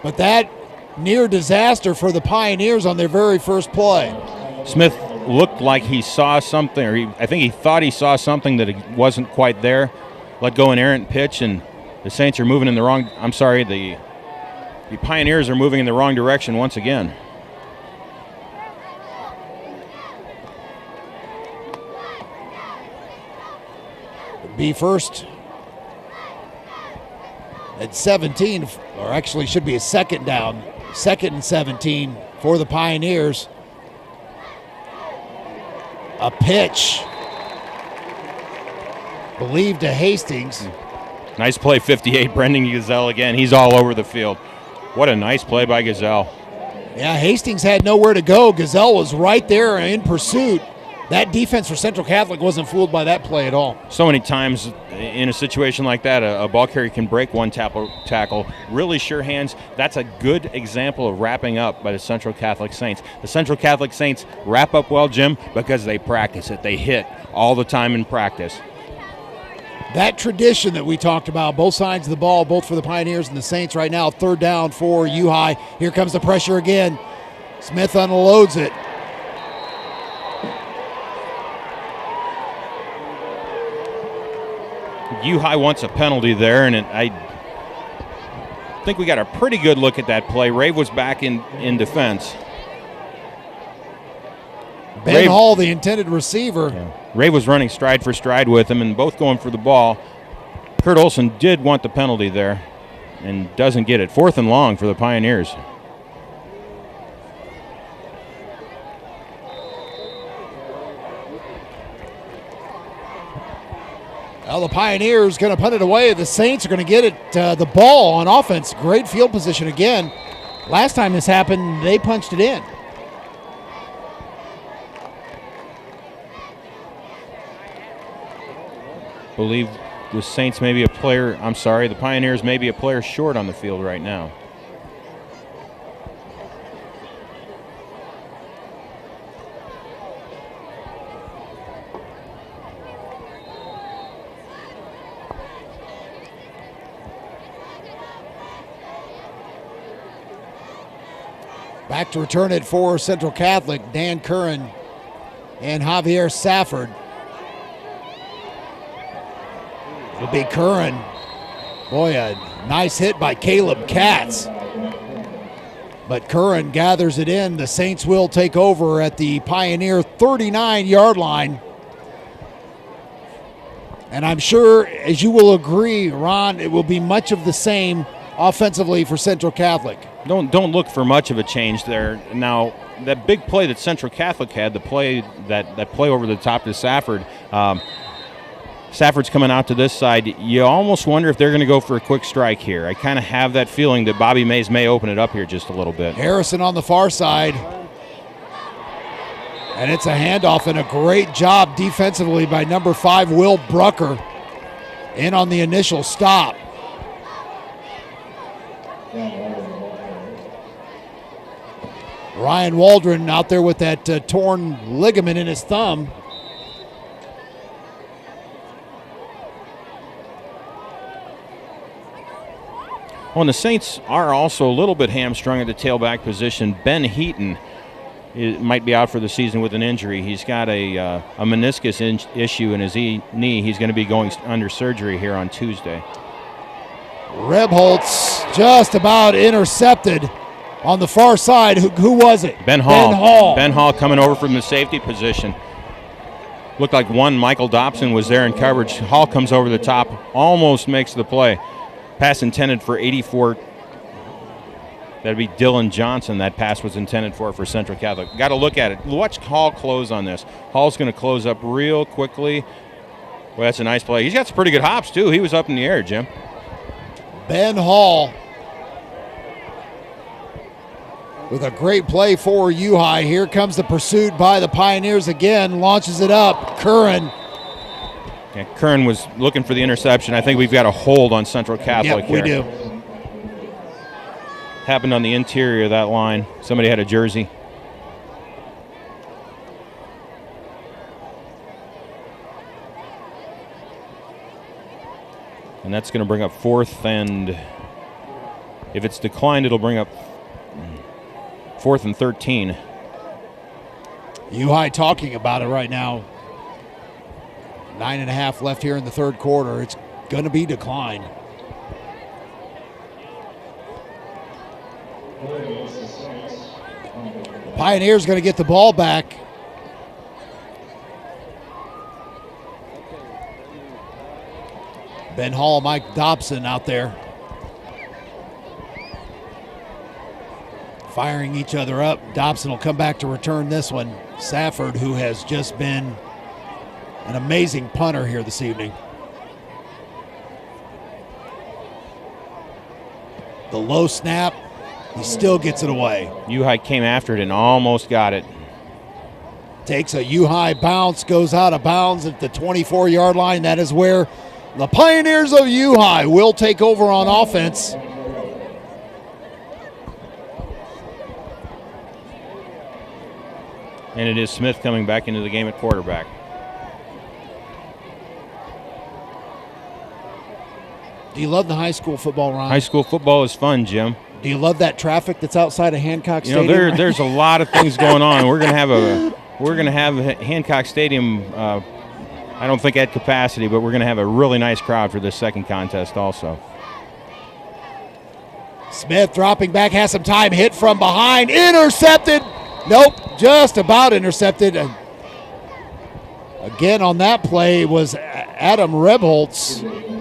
Speaker 1: but that near disaster for the Pioneers on their very first play.
Speaker 2: Smith looked like he saw something, or I think he thought he saw something that wasn't quite there. Let go an errant pitch, and the Saints are moving in the wrong, the Pioneers are moving in the wrong direction once again.
Speaker 1: Be first at 17, or actually should be a second down, 2nd and 17 for the Pioneers. A pitch, believed to Hastings.
Speaker 2: Nice play, 58, Brendan Gazelle again. He's all over the field. What a nice play by Gazelle.
Speaker 1: Yeah, Hastings had nowhere to go. Gazelle was right there in pursuit. That defense for Central Catholic wasn't fooled by that play at all.
Speaker 2: So many times in a situation like that, a ball carrier can break one tackle. Really sure hands. That's a good example of wrapping up by the Central Catholic Saints. The Central Catholic Saints wrap up well, Jim, because they practice it. They hit all the time in practice.
Speaker 1: That tradition that we talked about, both sides of the ball, both for the Pioneers and the Saints right now, 3rd down for Uhigh. Here comes the pressure again. Smith unloads it.
Speaker 2: Uhigh wants a penalty there, and I think we got a pretty good look at that play. Rave was back in defense.
Speaker 1: Ben Hall, the intended receiver.
Speaker 2: Yeah. Ray was running stride for stride with him, and both going for the ball. Kurt Olson did want the penalty there and doesn't get it. 4th and long for the Pioneers.
Speaker 1: Well, the Pioneers going to punt it away. The Saints are going to get it, the ball on offense. Great field position again. Last time this happened, they punched it in.
Speaker 2: Believe the Saints may be the Pioneers may be a player short on the field right now.
Speaker 1: Back to return it for Central Catholic, Dan Curran and Javier Safford. It'll be Curran. Boy, a nice hit by Caleb Katz. But Curran gathers it in. The Saints will take over at the Pioneer 39-yard line. And I'm sure, as you will agree, Ron, it will be much of the same offensively for Central Catholic.
Speaker 2: Don't look for much of a change there. Now, that big play that Central Catholic had, the play that play over the top to Safford, Safford's coming out to this side. You almost wonder if they're going to go for a quick strike here. I kind of have that feeling that Bobby Mays may open it up here just a little bit.
Speaker 1: Harrison on the far side. And it's a handoff, and a great job defensively by number 5, Will Brucker, in on the initial stop. Ryan Waldron out there with that torn ligament in his thumb.
Speaker 2: Well, and the Saints are also a little bit hamstrung at the tailback position. Ben Henton might be out for the season with an injury. He's got a meniscus issue in his knee. He's going to be going under surgery here on Tuesday.
Speaker 1: Rebholz just about intercepted on the far side. Who was it?
Speaker 2: Ben Hall. Ben Hall coming over from the safety position. Looked like Michael Dobson was there in coverage. Hall comes over the top, almost makes the play. Pass intended for 84. That'd be Dylan Johnson. That pass was intended for Central Catholic. Got to look at it. Watch Hall close on this. Hall's going to close up real quickly. Well, that's a nice play. He's got some pretty good hops, too. He was up in the air, Jim.
Speaker 1: Ben Hall with a great play for U-High. Here comes the pursuit by the Pioneers again. Launches it up. Curran.
Speaker 2: Yeah, Curran was looking for the interception. I think we've got a hold on Central Catholic here.
Speaker 1: Yep, we do.
Speaker 2: Happened on the interior of that line. Somebody had a jersey. And that's going to bring up 4th, and if it's declined, it'll bring up 4th and 13.
Speaker 1: U-High talking about it right now. 9.5 left here in the third quarter. It's going to be declined. Pioneers going to get the ball back. Ben Hall, Mike Dobson out there. Firing each other up. Dobson will come back to return this one. Safford, who has just been an amazing punter here this evening. The low snap. He still gets it away.
Speaker 2: U-High came after it and almost got it.
Speaker 1: Takes a U-High bounce, goes out of bounds at the 24-yard line. That is where the Pioneers of U-High will take over on offense.
Speaker 2: And it is Smith coming back into the game at quarterback.
Speaker 1: Do you love the high school football, Ron?
Speaker 2: High school football is fun, Jim.
Speaker 1: Do you love that traffic that's outside of Hancock Stadium?
Speaker 2: You know, there's a lot of things going on. We're gonna have Hancock Stadium. I don't think at capacity, but we're gonna have a really nice crowd for this second contest also.
Speaker 1: Smith dropping back, has some time, hit from behind, intercepted. Nope, just about intercepted. Again on that play was Adam Rebholz.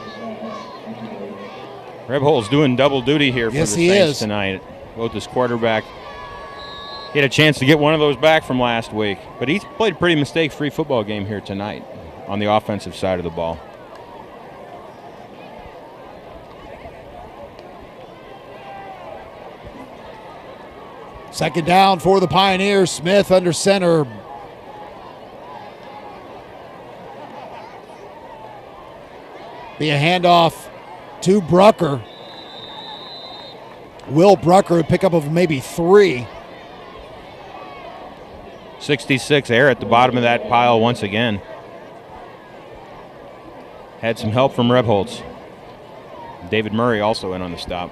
Speaker 2: Rebholz doing double duty here for the Saints tonight. Both his quarterback. He had a chance to get one of those back from last week, but he's played a pretty mistake-free football game here tonight on the offensive side of the ball.
Speaker 1: Second down for the Pioneers. Smith under center. Be a handoff to Brucker. Will Brucker, a pickup of maybe 3.
Speaker 2: 66 air at the bottom of that pile once again. Had some help from Rebholz. David Murray also in on the stop.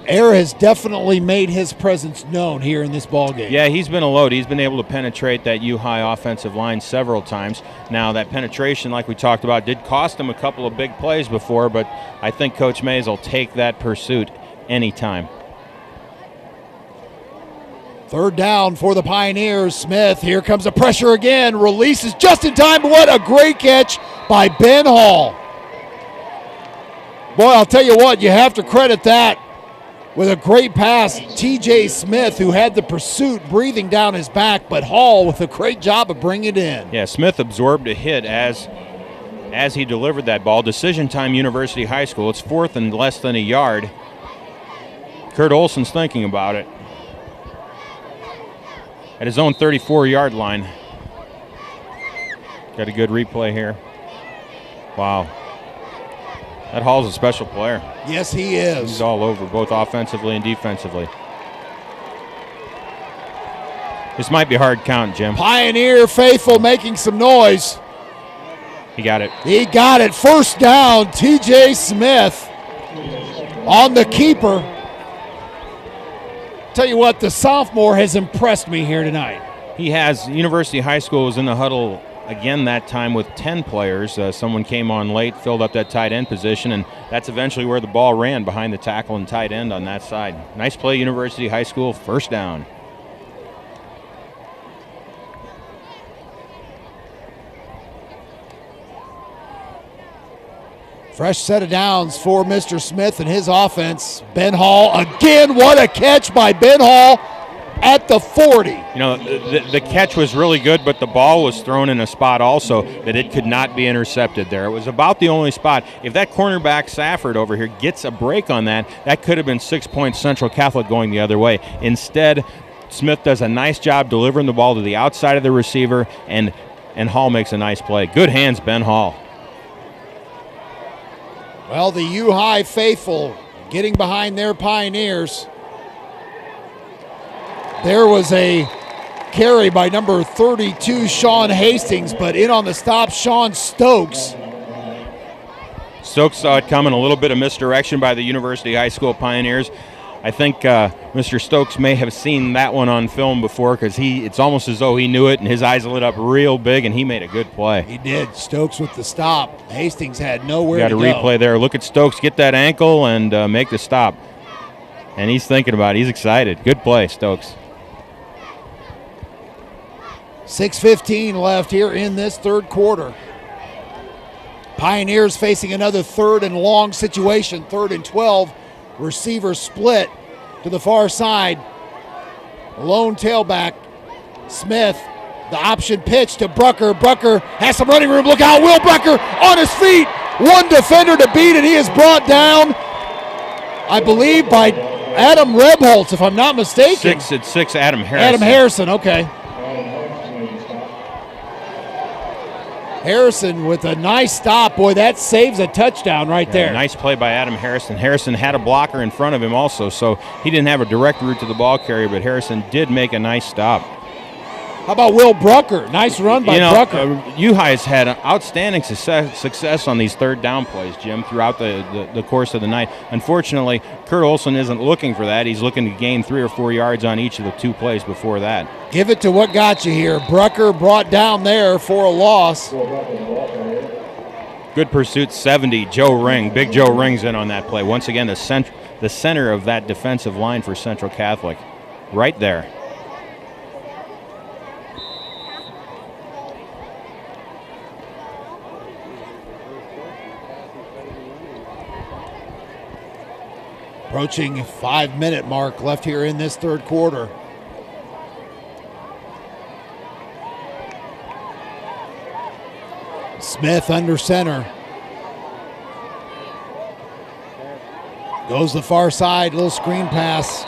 Speaker 1: Air has definitely made his presence known here in this ballgame.
Speaker 2: Yeah, he's been a load. He's been able to penetrate that U-High offensive line several times. Now, that penetration, like we talked about, did cost him a couple of big plays before, but I think Coach Mays will take that pursuit anytime.
Speaker 1: Third down for the Pioneers. Smith, here comes the pressure again. Releases just in time. What a great catch by Ben Hall. Boy, I'll tell you what, you have to credit that with a great pass. T.J. Smith, who had the pursuit breathing down his back, but Hall with a great job of bringing it in.
Speaker 2: Yeah, Smith absorbed a hit as he delivered that ball. Decision time, University High School. It's 4th and less than a yard. Kurt Olson's thinking about it. At his own 34-yard line. Got a good replay here. Wow. That Hall's a special player.
Speaker 1: Yes, he is.
Speaker 2: He's all over, both offensively and defensively. This might be a hard count, Jim.
Speaker 1: Pioneer faithful making some noise.
Speaker 2: He got it.
Speaker 1: He got it. First down, T.J. Smith. on the keeper. Tell you what, the sophomore has impressed me here tonight.
Speaker 2: He has. University High School was in the huddle again that time with 10 players. Someone came on late, filled up that tight end position, and that's eventually where the ball ran, behind the tackle and tight end on that side. Nice play, University High School, first down.
Speaker 1: Fresh set of downs for Mr. Smith and his offense. Ben Hall again. What a catch by Ben Hall at the 40.
Speaker 2: You know, the catch was really good, but the ball was thrown in a spot also that it could not be intercepted there. It was about the only spot. If that cornerback Safford over here gets a break on that, that could have been 6 points Central Catholic going the other way. Instead, Smith does a nice job delivering the ball to the outside of the receiver, and Hall makes a nice play. Good hands, Ben Hall.
Speaker 1: Well, the U-High faithful getting behind their Pioneers. There was a carry by number 32, Sean Hastings, but in on the stop, Sean Stokes.
Speaker 2: Stokes saw it coming, a little bit of misdirection by the University High School Pioneers. I think Mr. Stokes may have seen that one on film before, because it's almost as though he knew it, and his eyes lit up real big, and he made a good play.
Speaker 1: He did. Stokes with the stop. Hastings had nowhere to go.
Speaker 2: Got a replay there. Look at Stokes get that ankle and make the stop. And he's thinking about it. He's excited. Good play, Stokes.
Speaker 1: 6:15 left here in this third quarter. Pioneers facing another third and long situation, 3rd and 12. Receiver split to the far side. Lone tailback, Smith. The option pitch to Brucker. Brucker has some running room. Look out, Will Brucker on his feet. One defender to beat, and he is brought down, I believe, by Adam Rebholz, if I'm not mistaken.
Speaker 2: It's 6, Adam Harrison.
Speaker 1: Adam Harrison, okay. Harrison with a nice stop. Boy, that saves a touchdown right there.
Speaker 2: Nice play by Adam Harrison. Harrison had a blocker in front of him also, so he didn't have a direct route to the ball carrier, but Harrison did make a nice stop.
Speaker 1: How about Will Brucker? Nice run by Brucker.
Speaker 2: U-High has had outstanding success on these third down plays, Jim, throughout the course of the night. Unfortunately, Kurt Olson isn't looking for that. He's looking to gain 3 or 4 yards on each of the 2 plays before that.
Speaker 1: Give it to what got you here. Brucker brought down there for a loss.
Speaker 2: Good pursuit, 70, Joe Ring. Big Joe Ring's in on that play. Once again, the center of that defensive line for Central Catholic. Right there.
Speaker 1: Approaching 5-minute mark left here in this third quarter. Smith under center. Goes the far side, little screen pass.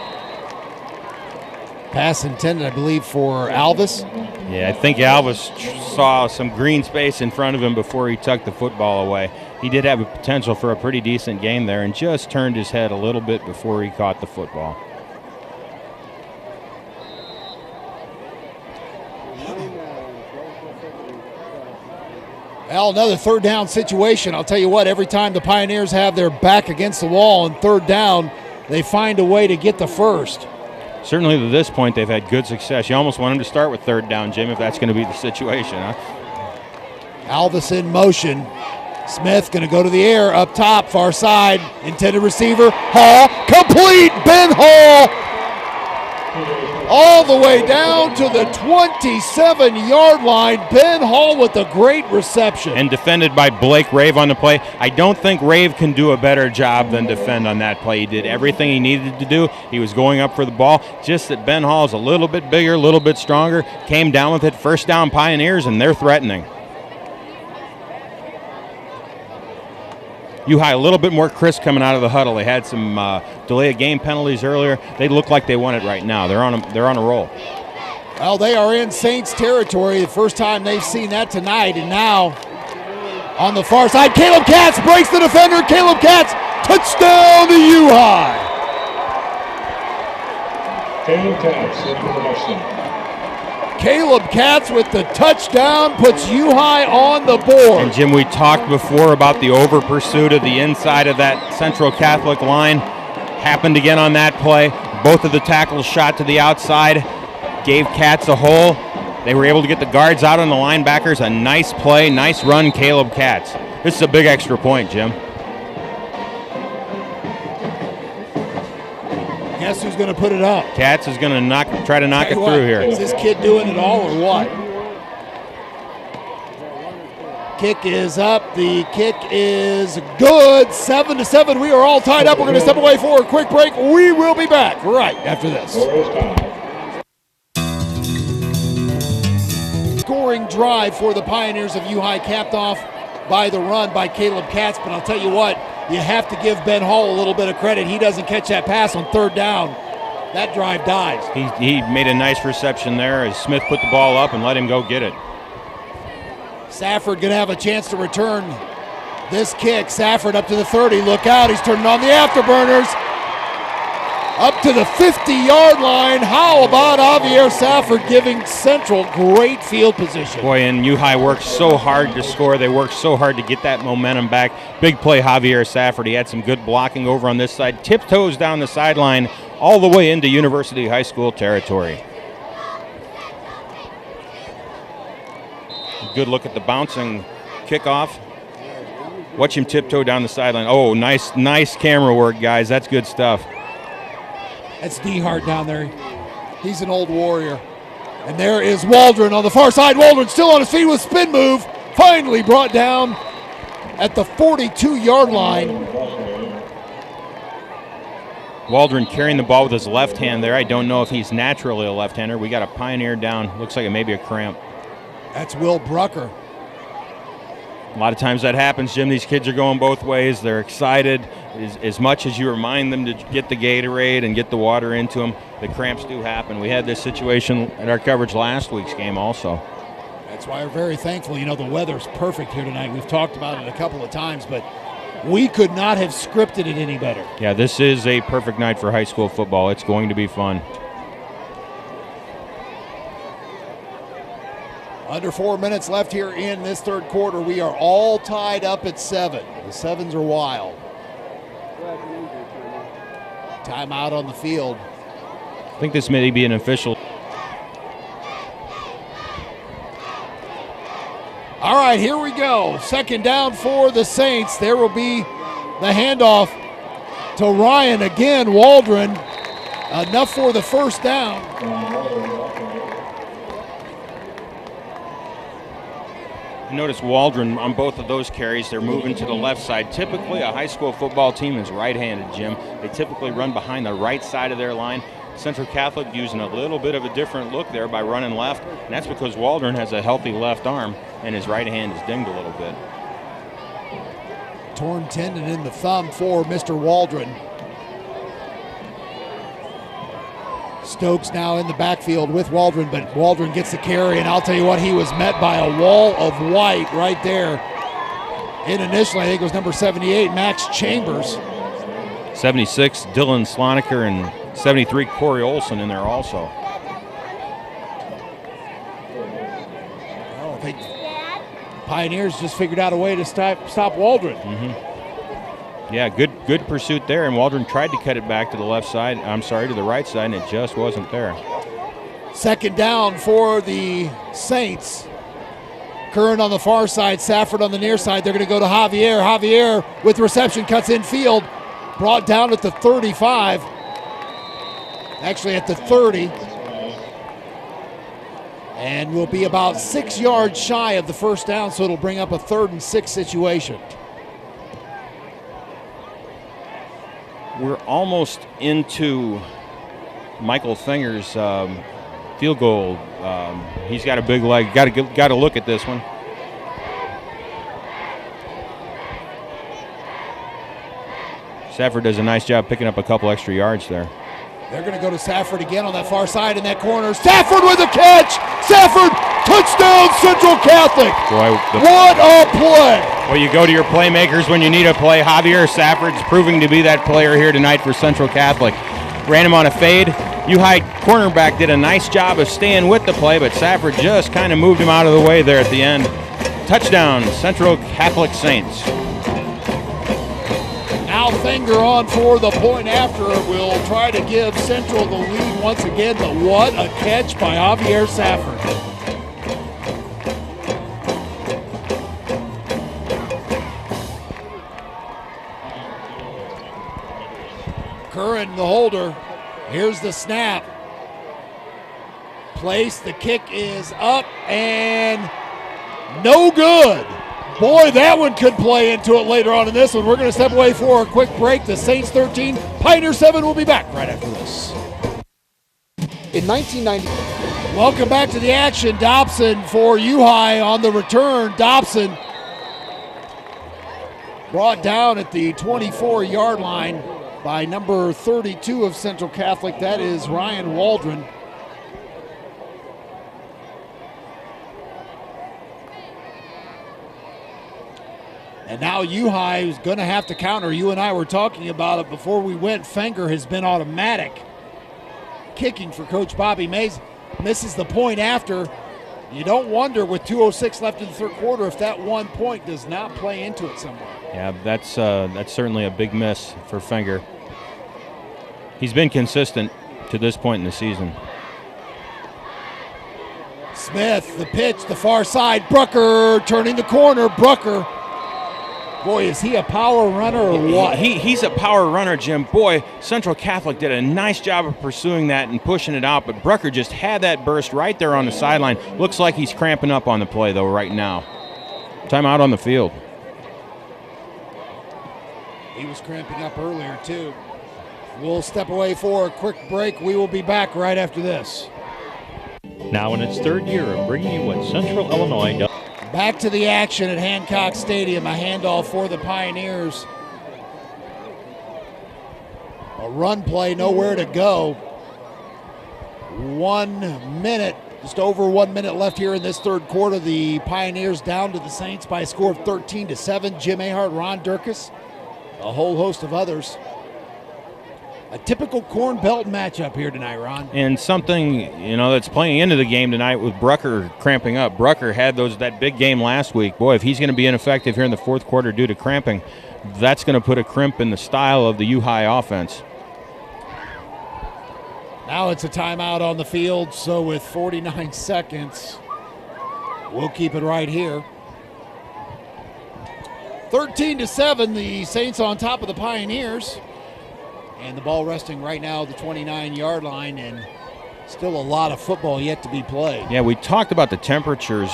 Speaker 1: Pass intended, I believe, for Alvis.
Speaker 2: Yeah, I think Alvis saw some green space in front of him before he tucked the football away. He did have a potential for a pretty decent game there and just turned his head a little bit before he caught the football.
Speaker 1: Well, another third down situation. I'll tell you what, every time the Pioneers have their back against the wall on third down, they find a way to get the first.
Speaker 2: Certainly to this point, they've had good success. You almost want them to start with third down, Jim, if that's going to be the situation, huh?
Speaker 1: Alvis in motion. Smith going to go to the air, up top, far side, intended receiver, Hall, complete, Ben Hall, all the way down to the 27-yard line. Ben Hall with a great reception.
Speaker 2: And defended by Blake Rave on the play. I don't think Rave can do a better job than defend on that play. He did everything he needed to do. He was going up for the ball, just that Ben Hall is a little bit bigger, a little bit stronger, came down with it, first down Pioneers, and they're threatening. U-High a little bit more crisp coming out of the huddle. They had some delay of game penalties earlier. They look like they want it right now. They're on a roll.
Speaker 1: Well, they are in Saints territory. The first time they've seen that tonight. And now on the far side, Caleb Katz breaks the defender. Caleb Katz, touchdown to U-High.
Speaker 4: Caleb Katz in production.
Speaker 1: Caleb Katz with the touchdown puts uhigh on the board.
Speaker 2: And Jim, we talked before about the over pursuit of the inside of that Central Catholic line. Happened again on that play. Both of the tackles shot to the outside, gave Katz a hole. They were able to get the guards out on the linebackers. A nice play, nice run, Caleb Katz. This is a big extra point, Jim.
Speaker 1: Guess who's going to put it up?
Speaker 2: Katz is going to try to knock it through here.
Speaker 1: Is this kid doing it all or what? Kick is up. The kick is good. 7-7. We are all tied up. We're going to step away for a quick break. We will be back right after this. Scoring drive for the Pioneers of uhigh, capped off by the run by Caleb Katz. But I'll tell you what, you have to give Ben Hall a little bit of credit. He doesn't catch that pass on third down. That drive dies.
Speaker 2: He made a nice reception there as Smith put the ball up and let him go get it.
Speaker 1: Safford going to have a chance to return this kick. Safford up to the 30. Look out. He's turning on the afterburners. Up to the 50-yard line. How about Javier Safford giving Central great field position?
Speaker 2: Boy, and uhigh worked so hard to score. They worked so hard to get that momentum back. Big play, Javier Safford. He had some good blocking over on this side. Tiptoes down the sideline all the way into University High School territory. Good look at the bouncing kickoff. Watch him tiptoe down the sideline. Oh, nice camera work, guys. That's good stuff.
Speaker 1: That's D-Hart down there. He's an old warrior. And there is Waldron on the far side. Waldron still on his feet with spin move. Finally brought down at the 42-yard line.
Speaker 2: Waldron carrying the ball with his left hand there. I don't know if he's naturally a left-hander. We got a Pioneer down. Looks like it may be a cramp.
Speaker 1: That's Will Brucker.
Speaker 2: A lot of times that happens, Jim. These kids are going both ways. They're excited. As much as you remind them to get the Gatorade and get the water into them, the cramps do happen. We had this situation in our coverage last week's game also.
Speaker 1: That's why we're very thankful. You know, the weather's perfect here tonight. We've talked about it a couple of times, but we could not have scripted it any better.
Speaker 2: Yeah, this is a perfect night for high school football. It's going to be fun.
Speaker 1: Under 4 minutes left here in this third quarter. We are all tied up at 7. The sevens are wild. Timeout on the field.
Speaker 2: I think this may be an official.
Speaker 1: All right, here we go. Second down for the Saints. There will be the handoff to Ryan. Again, Waldron. Enough for the first down.
Speaker 2: Notice Waldron on both of those carries, they're moving to the left side. Typically, a high school football team is right-handed, Jim. They typically run behind the right side of their line. Central Catholic using a little bit of a different look there by running left, and that's because Waldron has a healthy left arm, and his right hand is dinged a little bit.
Speaker 1: Torn tendon in the thumb for Mr. Waldron. Stokes now in the backfield with Waldron, but Waldron gets the carry, and I'll tell you what, he was met by a wall of white right there. And initially, I think it was number 78, Max Chambers.
Speaker 2: 76, Dylan Sloniker, and 73, Corey Olson in there also.
Speaker 1: Oh, I think Pioneers just figured out a way to stop Waldron.
Speaker 2: Mm-hmm. Yeah, good pursuit there, and Waldron tried to cut it back to the left side. I'm sorry, to the right side, and it just wasn't there.
Speaker 1: Second down for the Saints. Curran on the far side, Safford on the near side. They're going to go to Javier. Javier with reception, cuts in field, brought down at the 35. Actually at the 30. And will be about 6 yards shy of the first down, so it'll bring up a 3rd and 6 situation.
Speaker 2: We're almost into Michael Fenger's field goal. He's got a big leg. Got to look at this one. Safford does a nice job picking up a couple extra yards there.
Speaker 1: They're going to go to Safford again on that far side in that corner. Safford with a catch! Safford, touchdown Central Catholic!
Speaker 2: Boy,
Speaker 1: what a play!
Speaker 2: Well, you go to your playmakers when you need a play. Javier Safford's proving to be that player here tonight for Central Catholic. Ran him on a fade, U-High cornerback did a nice job of staying with the play, but Safford just kind of moved him out of the way there at the end. Touchdown, Central Catholic Saints.
Speaker 1: Now Fenger on for the point after. Will try to give Central the lead once again, but what a catch by Javier Safford. Curran, the holder. Here's the snap. Place, the kick is up and no good. Boy, that one could play into it later on in this one. We're going to step away for a quick break. The Saints 13, Pioneer 7 will be back right after this.
Speaker 3: In 1990,
Speaker 1: welcome back to the action. Dobson for U-High on the return. Dobson brought down at the 24-yard line by number 32 of Central Catholic. That is Ryan Waldron. And now U-High is going to have to counter. You and I were talking about it before we went. Fenger has been automatic kicking for Coach Bobby Mays. Misses the point after. You don't wonder with 2:06 left in the third quarter if that 1 point does not play into it somewhere.
Speaker 2: Yeah, that's certainly a big miss for Fenger. He's been consistent to this point in the season.
Speaker 1: Smith, the pitch, the far side. Brucker turning the corner. Brucker. Boy, is he a power runner or what?
Speaker 2: He's a power runner, Jim. Boy, Central Catholic did a nice job of pursuing that and pushing it out, but Brucker just had that burst right there on the sideline. Looks like he's cramping up on the play, though, right now. Timeout on the field.
Speaker 1: He was cramping up earlier, too. We'll step away for a quick break. We will be back right after this.
Speaker 4: Now in its third year of bringing you what Central Illinois does.
Speaker 1: Back to the action at Hancock Stadium. A handoff for the Pioneers. A run play, nowhere to go. 1 minute, just over 1 minute left here in this third quarter. The Pioneers down to the Saints by a score of 13-7. Jim Ahart, Ron Durkis, a whole host of others. A typical Corn Belt matchup here tonight, Ron.
Speaker 2: And something, that's playing into the game tonight with Brucker cramping up. Brucker had that big game last week. Boy, if he's going to be ineffective here in the fourth quarter due to cramping, that's going to put a crimp in the style of the U-High offense.
Speaker 1: Now it's a timeout on the field, so with 49 seconds, we'll keep it right here. 13-7, the Saints on top of the Pioneers. And the ball resting right now at the 29-yard line, and still a lot of football yet to be played.
Speaker 2: Yeah, we talked about the temperatures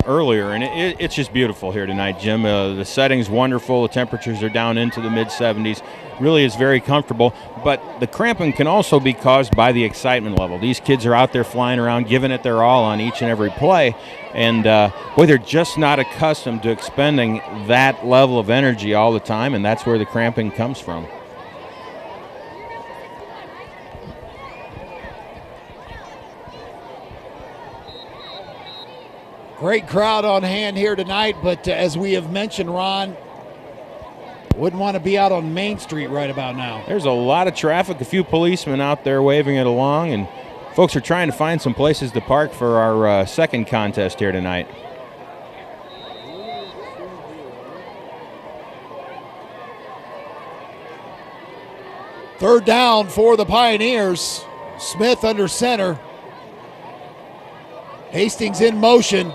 Speaker 2: earlier, and it's just beautiful here tonight, Jim. The setting's wonderful. The temperatures are down into the mid-70s. Really is very comfortable, but the cramping can also be caused by the excitement level. These kids are out there flying around, giving it their all on each and every play, and boy, they're just not accustomed to expending that level of energy all the time, and that's where the cramping comes from.
Speaker 1: Great crowd on hand here tonight, but as we have mentioned, Ron, wouldn't want to be out on Main Street right about now.
Speaker 2: There's a lot of traffic, a few policemen out there waving it along, and folks are trying to find some places to park for our second contest here tonight.
Speaker 1: Third down for the Pioneers. Smith under center. Hastings in motion.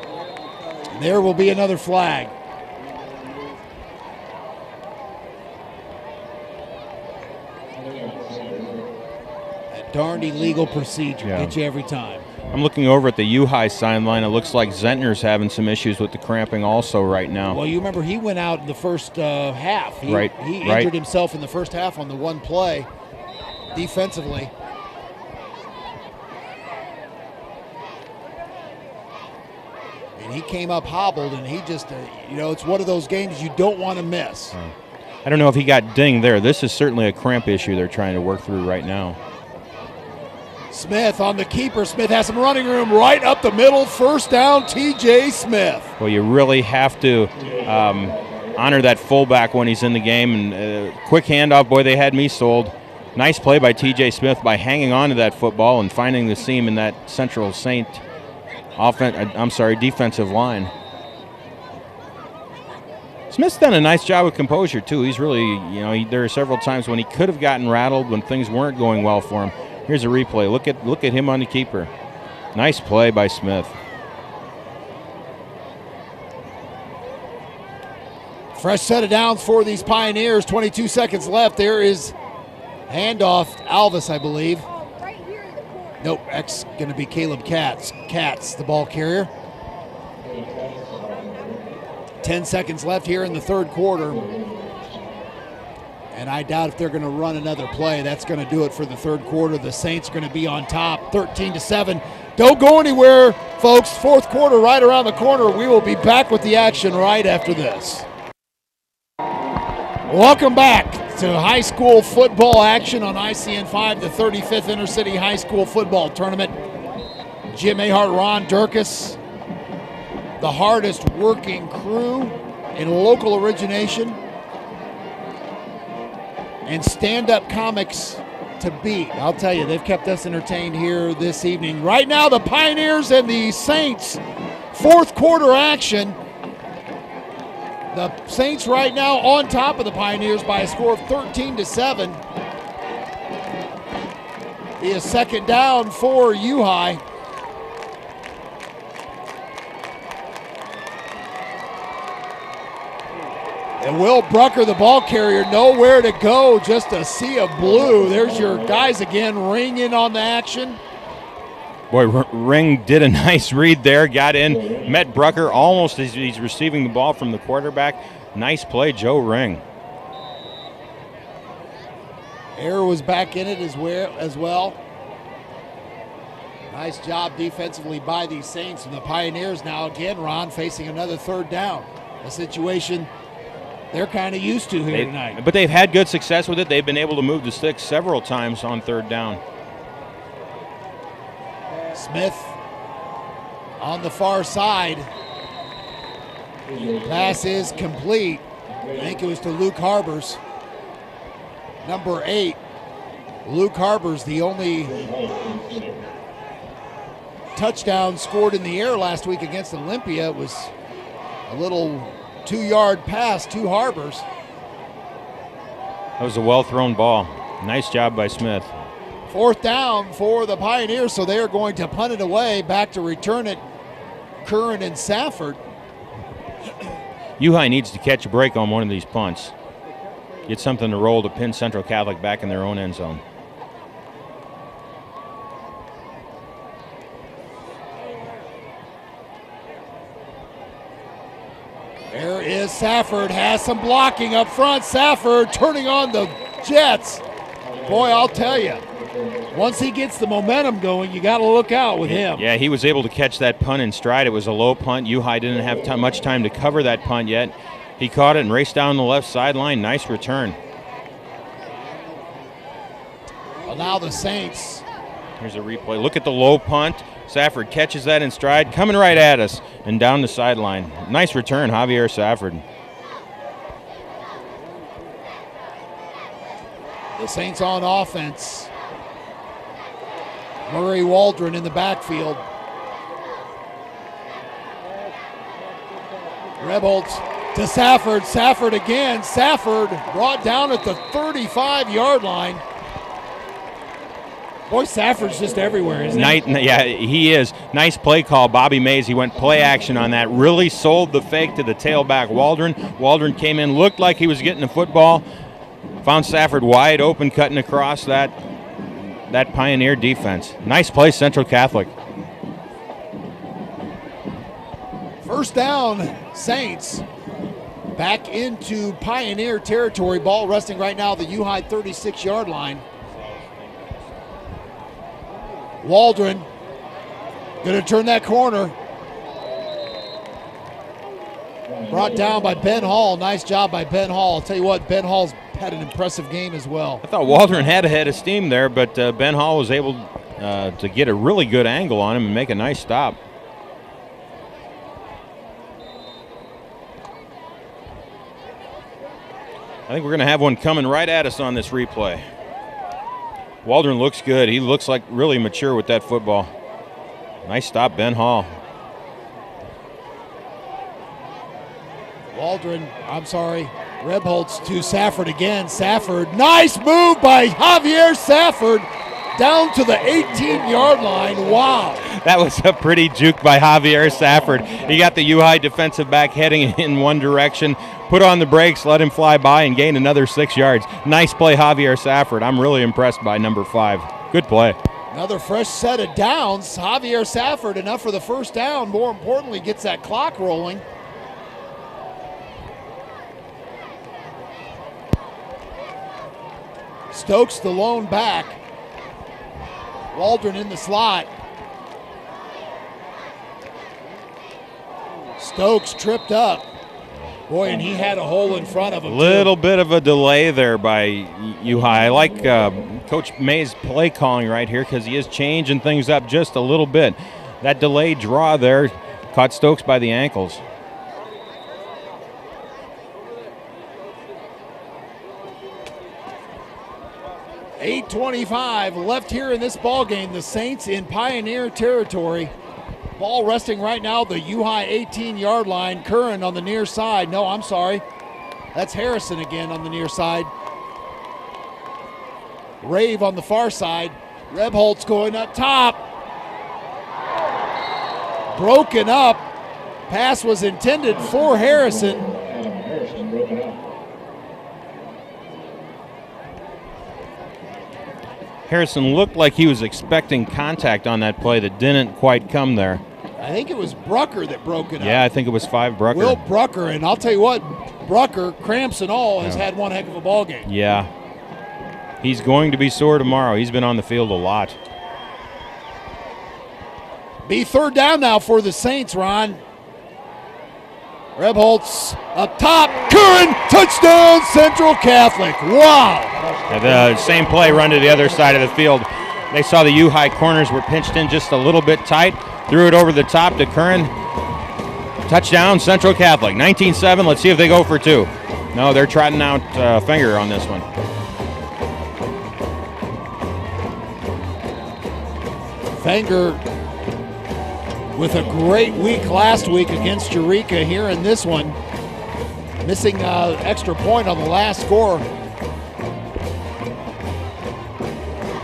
Speaker 1: There will be another flag. A darned illegal procedure.
Speaker 2: Yeah.
Speaker 1: Get you every time.
Speaker 2: I'm looking over at the U-High sideline. It looks like Zentner's having some issues with the cramping also right now.
Speaker 1: Well, you remember he went out in the first half. He
Speaker 2: right.
Speaker 1: injured himself in the first half on the one play defensively. And he came up hobbled, and he just, it's one of those games you don't want to miss.
Speaker 2: I don't know if he got dinged there. This is certainly a cramp issue they're trying to work through right now.
Speaker 1: Smith on the keeper. Smith has some running room right up the middle. First down, TJ Smith.
Speaker 2: Well, you really have to honor that fullback when he's in the game. And quick handoff, boy, they had me sold. Nice play by T.J. Smith by hanging on to that football and finding the seam in that Central Saint defensive line. Smith's done a nice job with composure, too. He's really, there are several times when he could have gotten rattled when things weren't going well for him. Here's a replay. Look at him on the keeper. Nice play by Smith.
Speaker 1: Fresh set of downs for these Pioneers. 22 seconds left. There is handoff. Alvis, I believe. Nope, X going to be Caleb Katz. Katz, the ball carrier. 10 seconds left here in the third quarter. And I doubt if they're going to run another play. That's going to do it for the third quarter. The Saints are going to be on top, 13-7. Don't go anywhere, folks. Fourth quarter right around the corner. We will be back with the action right after this. Welcome back to high school football action on ICN5, the 35th Intercity High School Football Tournament. Jim Ahart, Ron Durkis, the hardest working crew in local origination and stand-up comics to beat. I'll tell you, they've kept us entertained here this evening. Right now, the Pioneers and the Saints, fourth quarter action. The Saints right now on top of the Pioneers by a score of 13-7. Be a second down for uhigh. And Will Brucker, the ball carrier, nowhere to go, just a sea of blue. There's your guys again, Ring in on the action.
Speaker 2: Boy, Ring did a nice read there, got in, met Brucker almost as he's receiving the ball from the quarterback. Nice play, Joe Ring.
Speaker 1: Air was back in it as well. Nice job defensively by these Saints. And the Pioneers now again, Ron, facing another third down. A situation they're kind of used to here tonight.
Speaker 2: But they've had good success with it. They've been able to move the sticks several times on third down.
Speaker 1: Smith on the far side. Pass is complete. I think it was to Luke Harbers. Number 8. Luke Harbers, the only touchdown scored in the air last week against Olympia. It was a little 2-yard pass to Harbers.
Speaker 2: That was a well-thrown ball. Nice job by Smith.
Speaker 1: Fourth down for the Pioneers, so they are going to punt it away. Back to return it, Curran and Safford.
Speaker 2: uhigh needs to catch a break on one of these punts. Get something to roll to pin Central Catholic back in their own end zone.
Speaker 1: There is Safford, has some blocking up front. Safford turning on the Jets. Boy, I'll tell you, once he gets the momentum going, you got to look out with him.
Speaker 2: Yeah, he was able to catch that punt in stride. It was a low punt. uhigh didn't have much time to cover that punt yet. He caught it and raced down the left sideline. Nice return.
Speaker 1: Well, now the Saints.
Speaker 2: Here's a replay. Look at the low punt. Safford catches that in stride, coming right at us and down the sideline. Nice return, Javier Safford.
Speaker 1: The Saints on offense. Murray Waldron in the backfield. Rebholz to Safford. Safford again. Safford brought down at the 35-yard line. Boy, Safford's just everywhere, isn't he?
Speaker 2: Yeah, he is. Nice play call, Bobby Mays. He went play action on that. Really sold the fake to the tailback, Waldron. Waldron came in, looked like he was getting the football. Found Safford wide open, cutting across that Pioneer defense. Nice play, Central Catholic.
Speaker 1: First down, Saints. Back into Pioneer territory. Ball resting right now the uhigh 36-yard line. Waldron going to turn that corner. Brought down by Ben Hall. Nice job by Ben Hall. I'll tell you what, Ben Hall's had an impressive game as well.
Speaker 2: I thought Waldron had a head of steam there, but Ben Hall was able to get a really good angle on him and make a nice stop. I think we're going to have one coming right at us on this replay. Waldron looks good. He looks like really mature with that football. Nice stop, Ben Hall.
Speaker 1: Rebholz to Safford again. Safford, nice move by Javier Safford down to the 18-yard line. Wow.
Speaker 2: That was a pretty juke by Javier Safford. He got the uhigh defensive back heading in one direction, put on the brakes, let him fly by, and gained another 6 yards. Nice play, Javier Safford. I'm really impressed by number 5. Good play.
Speaker 1: Another fresh set of downs. Javier Safford, enough for the first down. More importantly, gets that clock rolling. Stokes the lone back. Waldron in the slot. Stokes tripped up. Boy, and he had a hole in front of him.
Speaker 2: Little bit of a delay there by uhigh. I like Coach May's play calling right here because he is changing things up just a little bit. That delayed draw there caught Stokes by the ankles.
Speaker 1: .8:25 left here in this ball game. The Saints in Pioneer territory. Ball resting right now the uhigh 18-yard line. Curran on the near side. No, I'm sorry. That's Harrison again on the near side. Rave on the far side. Rebholz going up top. Broken up. Pass was intended for Harrison.
Speaker 2: Harrison looked like he was expecting contact on that play that didn't quite come there.
Speaker 1: I think it was Brucker that broke it up.
Speaker 2: Yeah, I think it was 5 Brucker.
Speaker 1: Will Brucker, and I'll tell you what, Brucker, cramps and all, has had one heck of a ball game.
Speaker 2: Yeah. He's going to be sore tomorrow. He's been on the field a lot.
Speaker 1: Be third down now for the Saints, Ron. Rebholz up top. Curran, touchdown, Central Catholic. Wow.
Speaker 2: The same play run to the other side of the field. They saw the uhigh corners were pinched in just a little bit tight. Threw it over the top to Curran. Touchdown, Central Catholic. 19-7. Let's see if they go for 2. No, they're trotting out Fenger on this one.
Speaker 1: Fenger with a great week last week against Eureka here in this one. Missing an extra point on the last score.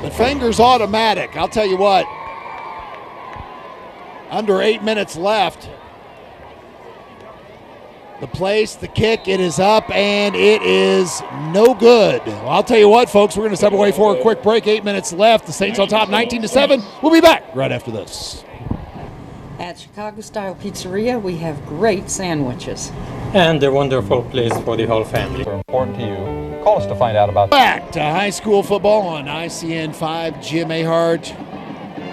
Speaker 1: But Fenger's automatic. I'll tell you what. Under 8 minutes left. The place, the kick, it is up, and it is no good. Well, I'll tell you what, folks, we're going to step away for a quick break. 8 minutes left. The Saints on top, 19-7. We'll be back right after this.
Speaker 5: At Chicago Style Pizzeria, we have great sandwiches.
Speaker 6: And a wonderful place for the whole family.
Speaker 7: Important to you. Call us to find out about
Speaker 1: Back to high school football on ICN 5. Jim Ahart,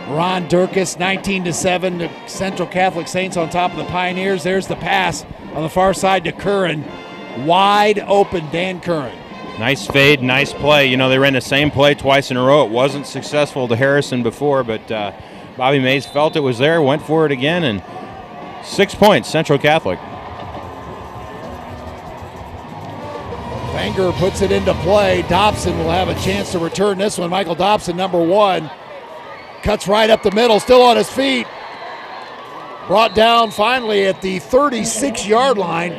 Speaker 1: Ron Durkis, 19-7. The Central Catholic Saints on top of the Pioneers. There's the pass on the far side to Curran. Wide open, Dan Curran.
Speaker 2: Nice fade, nice play. You know, they ran the same play twice in a row. It wasn't successful to Harrison before, but Bobby Mays felt it was there, went for it again, and 6 points, Central Catholic.
Speaker 1: Fenger puts it into play. Dobson will have a chance to return this one. Michael Dobson, number 1. Cuts right up the middle, still on his feet. Brought down finally at the 36-yard line.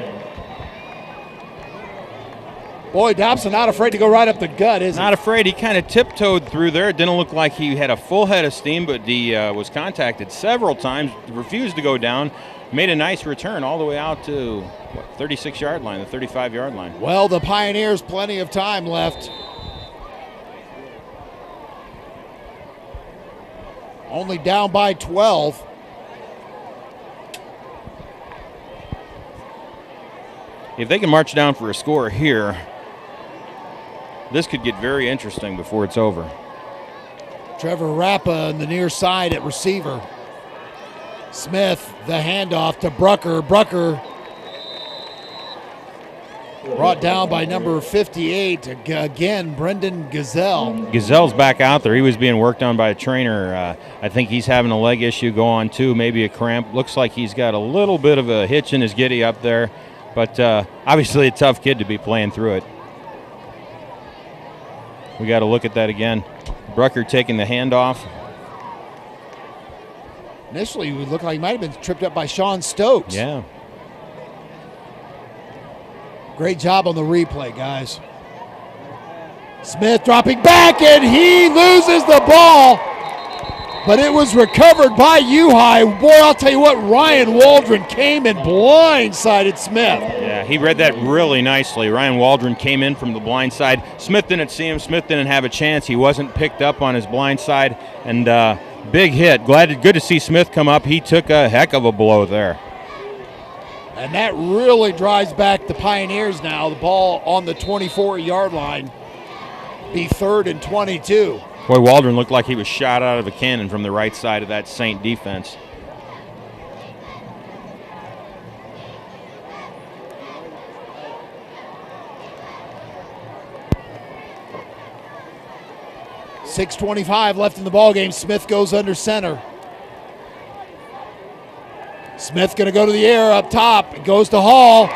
Speaker 1: Boy, Dobson not afraid to go right up the gut, is he?
Speaker 2: Not afraid. He kind of tiptoed through there. It didn't look like he had a full head of steam, but he was contacted several times, refused to go down, made a nice return all the way out to 36-yard line, the 35-yard line.
Speaker 1: Well, the Pioneers, plenty of time left. Only down by 12.
Speaker 2: If they can march down for a score here, this could get very interesting before it's over.
Speaker 1: Trevor Rappa on the near side at receiver. Smith, the handoff to Brucker. Brucker brought down by number 58. Again, Brendan Gazelle.
Speaker 2: Gazelle's back out there. He was being worked on by a trainer. I think he's having a leg issue go on too, maybe a cramp. Looks like he's got a little bit of a hitch in his giddy up there. But obviously a tough kid to be playing through it. We got to look at that again. Brucker taking the handoff.
Speaker 1: Initially, it looked like he might have been tripped up by Sean Stokes.
Speaker 2: Yeah.
Speaker 1: Great job on the replay, guys. Smith dropping back, and he loses the ball. But it was recovered by uhigh. Boy, I'll tell you what, Ryan Waldron came and blindsided Smith.
Speaker 2: Yeah, he read that really nicely. Ryan Waldron came in from the blind side. Smith didn't see him. Smith didn't have a chance. He wasn't picked up on his blind side. And big hit. Good to see Smith come up. He took a heck of a blow there.
Speaker 1: And that really drives back the Pioneers now. The ball on the 24-yard line. Be 3rd and 22.
Speaker 2: Boy, Waldron looked like he was shot out of a cannon from the right side of that Saint defense.
Speaker 1: .6:25 left in the ballgame. Smith goes under center. Smith going to go to the air up top. It goes to Hall.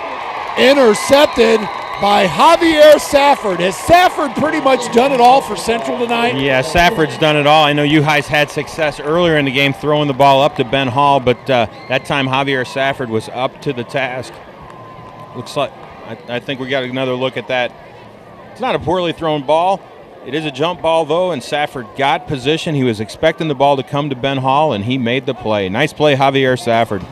Speaker 1: Intercepted by Javier Safford. Has Safford pretty much done it all for Central tonight?
Speaker 2: Yeah, Safford's done it all. I know uhigh's had success earlier in the game throwing the ball up to Ben Hall, but that time Javier Safford was up to the task. Looks like, I think we got another look at that. It's not a poorly thrown ball. It is a jump ball, though, and Safford got position. He was expecting the ball to come to Ben Hall, and he made the play. Nice play, Javier Safford.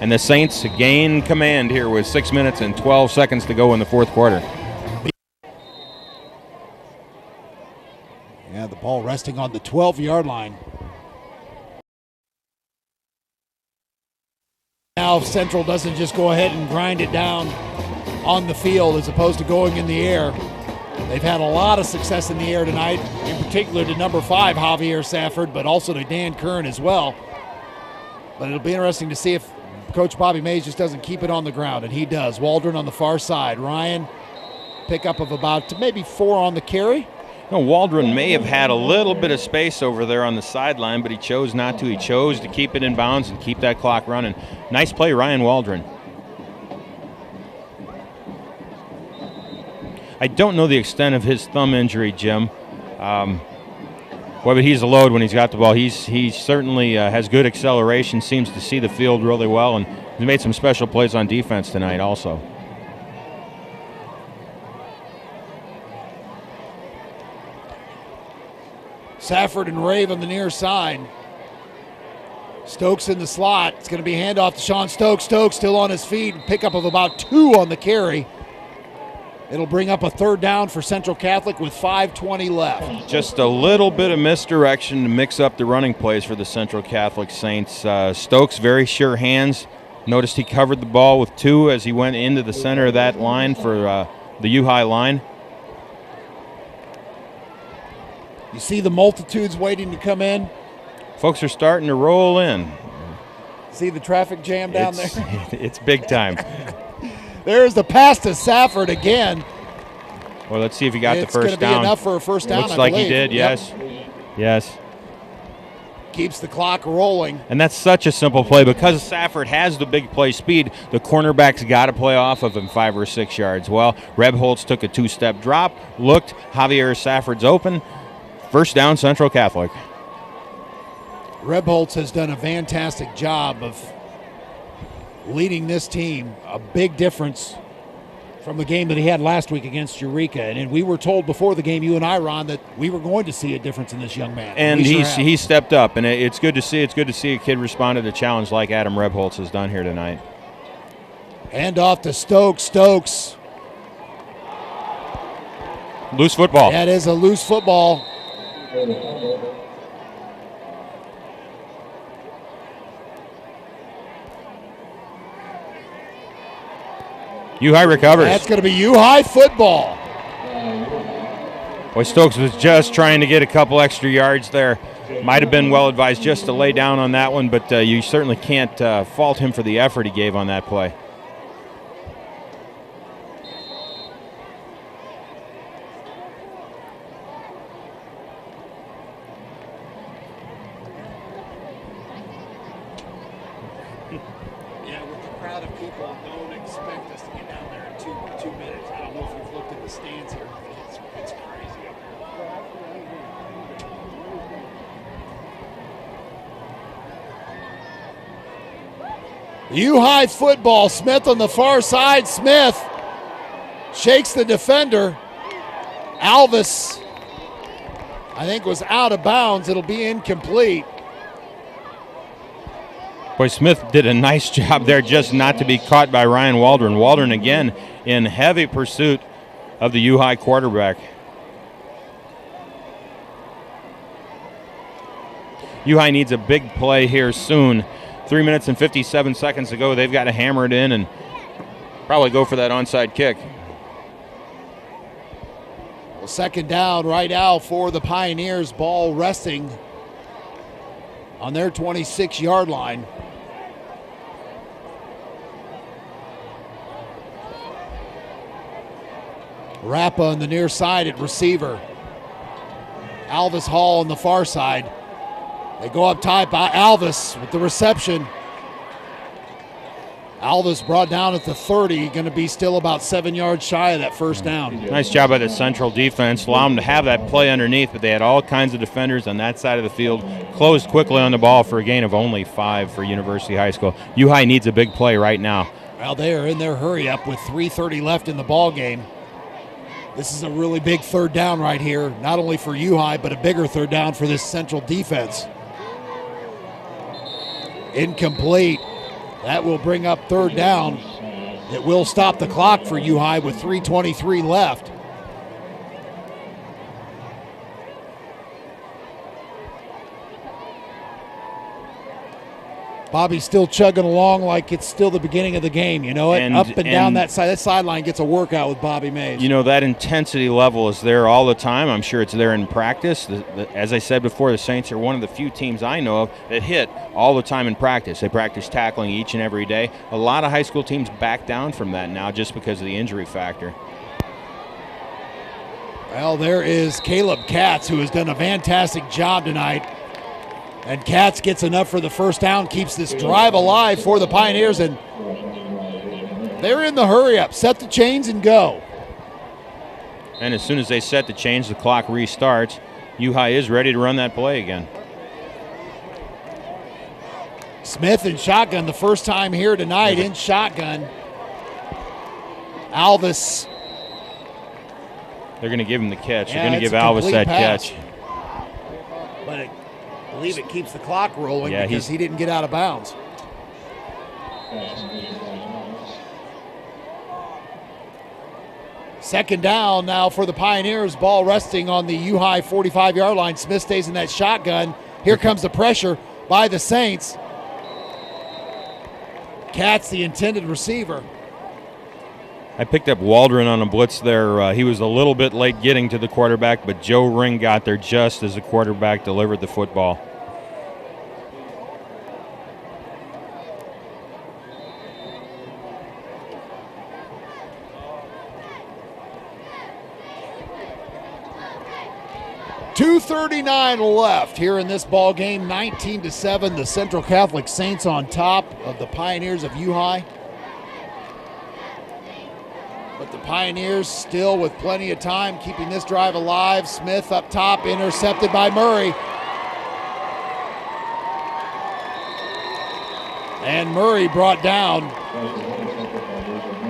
Speaker 2: And the Saints gain command here with 6 minutes and 12 seconds to go in the fourth quarter.
Speaker 1: Yeah, the ball resting on the 12-yard line. Now Central doesn't just go ahead and grind it down on the field as opposed to going in the air. They've had a lot of success in the air tonight, in particular to number 5, Javier Safford, but also to Dan Curran as well. But it'll be interesting to see if Coach Bobby Mays just doesn't keep it on the ground, and he does. Waldron on the far side. Ryan, pickup of about maybe 4 on the carry.
Speaker 2: No, Waldron may have had a little bit of space over there on the sideline, but he chose not to. He chose to keep it in bounds and keep that clock running. Nice play, Ryan Waldron. I don't know the extent of his thumb injury, Jim. Well, but he's a load when he's got the ball. He certainly has good acceleration, seems to see the field really well, and he's made some special plays on defense tonight also.
Speaker 1: Safford and Rave on the near side. Stokes in the slot. It's going to be handoff to Sean Stokes. Stokes still on his feet. Pickup of about 2 on the carry. It'll bring up a 3rd down for Central Catholic with 5:20 left.
Speaker 2: Just a little bit of misdirection to mix up the running plays for the Central Catholic Saints. Stokes, very sure hands. Noticed he covered the ball with 2 as he went into the center of that line for the uhigh line.
Speaker 1: You see the multitudes waiting to come in.
Speaker 2: Folks are starting to roll in.
Speaker 1: See the traffic jam down there?
Speaker 2: It's big time.
Speaker 1: There's the pass to Safford again.
Speaker 2: Well, let's see if he got the first down.
Speaker 1: It's going to be enough for a first down,
Speaker 2: Looks like he did, yes.
Speaker 1: Yep.
Speaker 2: Yes.
Speaker 1: Keeps the clock rolling.
Speaker 2: And that's such a simple play. Because Safford has the big play speed, the cornerback's got to play off of him 5 or 6 yards. Well, Rebholz took a 2-step drop, looked, Javier Safford's open. First down, Central Catholic.
Speaker 1: Rebholz has done a fantastic job of leading this team. A big difference from the game that he had last week against Eureka. And we were told before the game, you and I, Ron, that we were going to see a difference in this young man.
Speaker 2: And he stepped up, and it's good to see. It's good to see a kid respond to the challenge like Adam Rebholz has done here tonight.
Speaker 1: Hand off to Stokes. Stokes.
Speaker 2: Loose football.
Speaker 1: That is a loose football.
Speaker 2: uhigh recovers.
Speaker 1: That's going to be uhigh football.
Speaker 2: Boy, Stokes was just trying to get a couple extra yards there. Might have been well advised just to lay down on that one, but you certainly can't fault him for the effort he gave on that play.
Speaker 1: U-High football. Smith on the far side. Smith shakes the defender. Alvis, I think, was out of bounds. It'll be incomplete.
Speaker 2: Boy, Smith did a nice job there just not to be caught by Ryan Waldron. Waldron again in heavy pursuit of the U-High quarterback. U-High needs a big play here soon. 3 minutes and 57 seconds to go. They've got to hammer it in and probably go for that onside kick.
Speaker 1: Well, second down right now for the Pioneers. Ball resting on their 26-yard line. Rappa on the near side at receiver. Alvis Hall on the far side. They go up tight by Alvis with the reception. Alvis brought down at the 30, going to be still about 7 yards shy of that first down.
Speaker 2: Nice job by the Central defense. Allow them to have that play underneath, but they had all kinds of defenders on that side of the field. Closed quickly on the ball for a gain of only 5 for University High School. U-High needs a big play right now.
Speaker 1: Well, they are in their hurry up with 3:30 left in the ball game. This is a really big third down right here, not only for U-High, but a bigger third down for this Central defense. Incomplete. That will bring up third down. It will stop the clock for U-High with 3:23 left. Bobby's still chugging along like it's still the beginning of the game, you know it? Up and down that side. That sideline gets a workout with Bobby Mays.
Speaker 2: You know, that intensity level is there all the time. I'm sure it's there in practice. As I said before, the Saints are one of the few teams I know of that hit all the time in practice. They practice tackling each and every day. A lot of high school teams back down from that now just because of the injury factor.
Speaker 1: Well, there is Caleb Katz, who has done a fantastic job tonight. And Katz gets enough for the first down, keeps this drive alive for the Pioneers, and they're in the hurry up. Set the chains and go.
Speaker 2: And as soon as they set the chains, the clock restarts. U-High is ready to run that play again.
Speaker 1: Smith in shotgun the first time here tonight in shotgun. Alvis.
Speaker 2: They're going to give him the catch.
Speaker 1: Yeah,
Speaker 2: they're going to give Alvis that
Speaker 1: pass.
Speaker 2: catch.
Speaker 1: But I believe it keeps the clock rolling because he didn't get out of bounds. Second down now for the Pioneers. Ball resting on the U-High 45-yard line. Smith stays in that shotgun. Here comes the pressure by the Saints. Katz, the intended receiver.
Speaker 2: I picked up Waldron on a blitz there. He was a little bit late getting to the quarterback, but Joe Ring got there just as the quarterback delivered the football.
Speaker 1: .239 left here in this ball game. 19-7. The Central Catholic Saints on top of the Pioneers of U-High. But the Pioneers still with plenty of time, keeping this drive alive. Smith up top, intercepted by Murray. And Murray brought down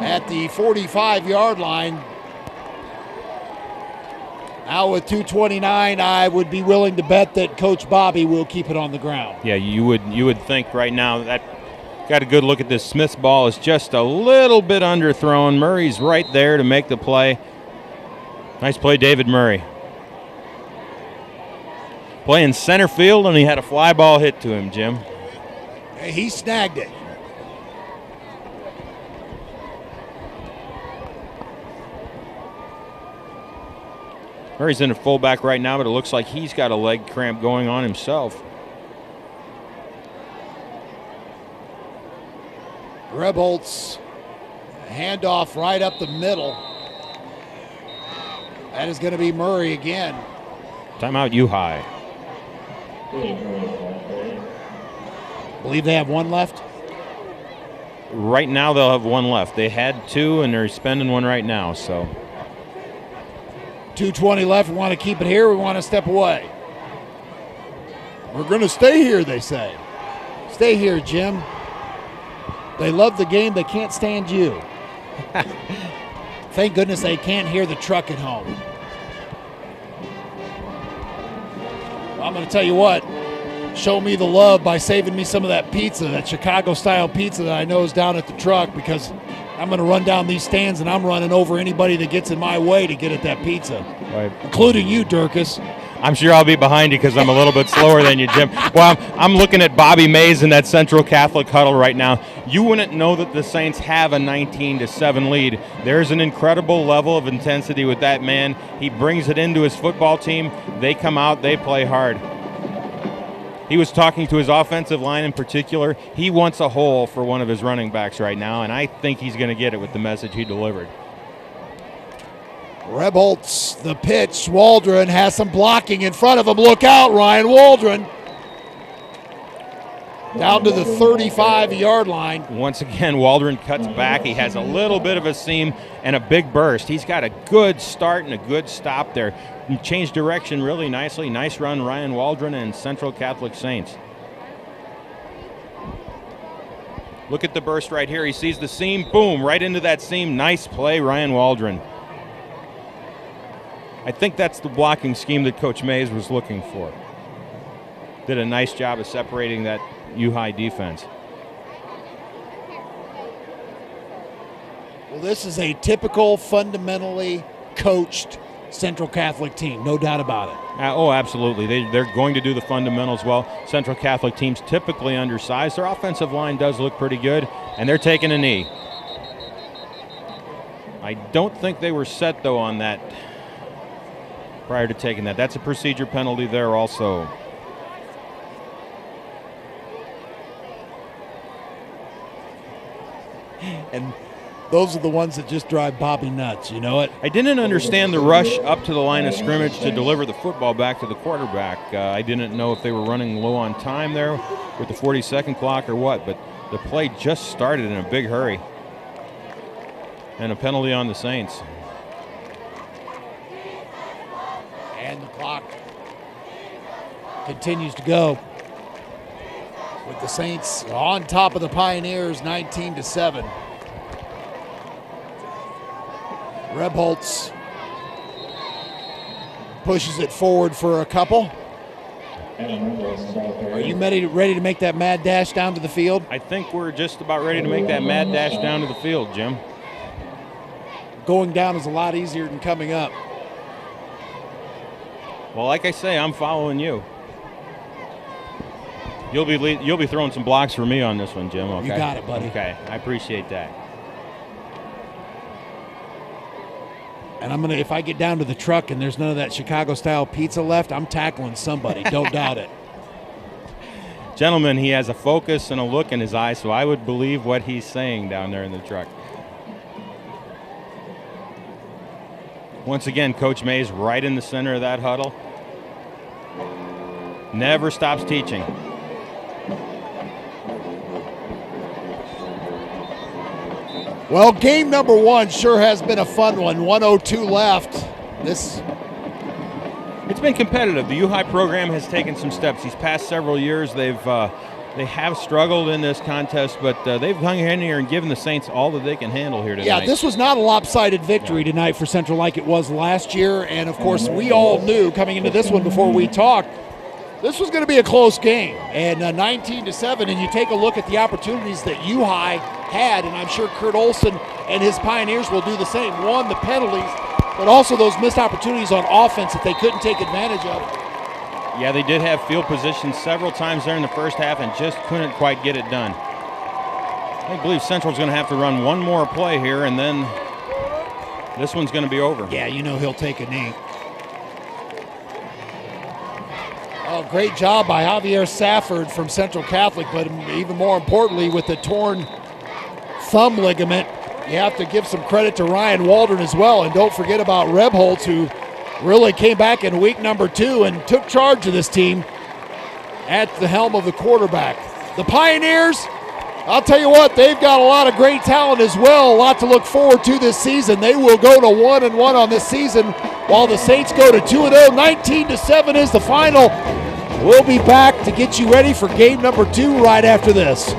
Speaker 1: at the 45-yard line. Now with 2:29, I would be willing to bet that Coach Bobby will keep it on the ground.
Speaker 2: Yeah, you would think right now that. Got a good look at this. Smith's ball is just a little bit underthrown. Murray's right there to make the play. Nice play, David Murray. Playing center field, and he had a fly ball hit to him, Jim.
Speaker 1: He snagged it.
Speaker 2: Murray's in a fullback right now, but it looks like he's got a leg cramp going on himself.
Speaker 1: Rebholz, handoff right up the middle. That is going to be Murray again.
Speaker 2: Timeout U-High.
Speaker 1: Believe they have one left?
Speaker 2: Right now they'll have one left. They had two, and they're spending one right now. So
Speaker 1: 2:20 left. We want to keep it here. We want to step away. We're going to stay here, they say. Stay here, Jim. They love the game. They can't stand you. Thank goodness they can't hear the truck at home. I'm going to tell you what. Show me the love by saving me some of that pizza, that Chicago-style pizza that I know is down at the truck, because I'm going to run down these stands and I'm running over anybody that gets in my way to get at that pizza,
Speaker 2: right,
Speaker 1: including you, Durkis.
Speaker 2: I'm sure I'll be behind you because I'm a little bit slower than you, Jim. Well, I'm looking at Bobby Mays in that Central Catholic huddle right now. You wouldn't know that the Saints have a 19-7 lead. There's an incredible level of intensity with that man. He brings it into his football team. They come out, they play hard. He was talking to his offensive line in particular. He wants a hole for one of his running backs right now, and I think he's going to get it with the message he delivered.
Speaker 1: Rebholz, the pitch. Waldron has some blocking in front of him. Look out, Ryan Waldron. Down to the 35-yard line.
Speaker 2: Once again, Waldron cuts back. He has a little bit of a seam and a big burst. He's got a good start and a good stop there. He changed direction really nicely. Nice run, Ryan Waldron and Central Catholic Saints. Look at the burst right here. He sees the seam. Boom, right into that seam. Nice play, Ryan Waldron. I think that's the blocking scheme that Coach Mays was looking for. Did a nice job of separating that uhigh defense.
Speaker 1: Well, this is a typical, fundamentally coached Central Catholic team, no doubt about it.
Speaker 2: Oh, absolutely. They're going to do the fundamentals well. Central Catholic teams typically undersized. Their offensive line does look pretty good, and they're taking a knee. I don't think they were set, though, on that prior to taking that. That's a procedure penalty there also.
Speaker 1: And those are the ones that just drive Bobby nuts, you know it?
Speaker 2: I didn't understand the rush up to the line of scrimmage to deliver the football back to the quarterback. I didn't know if they were running low on time there with the 40-second clock or what, but the play just started in a big hurry. And a penalty on the Saints.
Speaker 1: And the clock continues to go with the Saints on top of the Pioneers, 19-7. Rebholz pushes it forward for a couple. Are you ready to make that mad dash down to the field?
Speaker 2: I think we're just about ready to make that mad dash down to the field, Jim.
Speaker 1: Going down is a lot easier than coming up.
Speaker 2: Well, like I say, I'm following you. You'll be throwing some blocks for me on this one, Jim. Okay?
Speaker 1: You got it, buddy.
Speaker 2: Okay, I appreciate that.
Speaker 1: And I'm if I get down to the truck and there's none of that Chicago-style pizza left, I'm tackling somebody. Don't doubt it.
Speaker 2: Gentlemen, he has a focus and a look in his eye, so I would believe what he's saying down there in the truck. Once again, Coach Mays right in the center of that huddle. Never stops teaching.
Speaker 1: Well, game number one sure has been a fun one. 1:02 left.
Speaker 2: It's been competitive. The uhigh program has taken some steps. These past several years, they have struggled in this contest, but they've hung in here and given the Saints all that they can handle here tonight.
Speaker 1: Yeah, this was not a lopsided victory tonight for Central like it was last year. And, of course, we all knew coming into this one before we talked, this was going to be a close game. And 19-7, and you take a look at the opportunities that uhigh had, and I'm sure Kurt Olson and his Pioneers will do the same. One, the penalties, but also those missed opportunities on offense that they couldn't take advantage of.
Speaker 2: Yeah, they did have field position several times there in the first half and just couldn't quite get it done. I believe Central's going to have to run one more play here, and then this one's going to be over.
Speaker 1: Yeah, you know he'll take a knee. Oh, great job by Javier Safford from Central Catholic, but even more importantly, with the torn thumb ligament, you have to give some credit to Ryan Waldron as well. And don't forget about Rebholz, who really came back in week number 2 and took charge of this team at the helm of the quarterback. The Pioneers, I'll tell you what, they've got a lot of great talent as well, a lot to look forward to this season. They will go to 1-1 on this season, while the Saints go to 2-0. 19-7 is the final. We'll be back to get you ready for game number 2 right after this.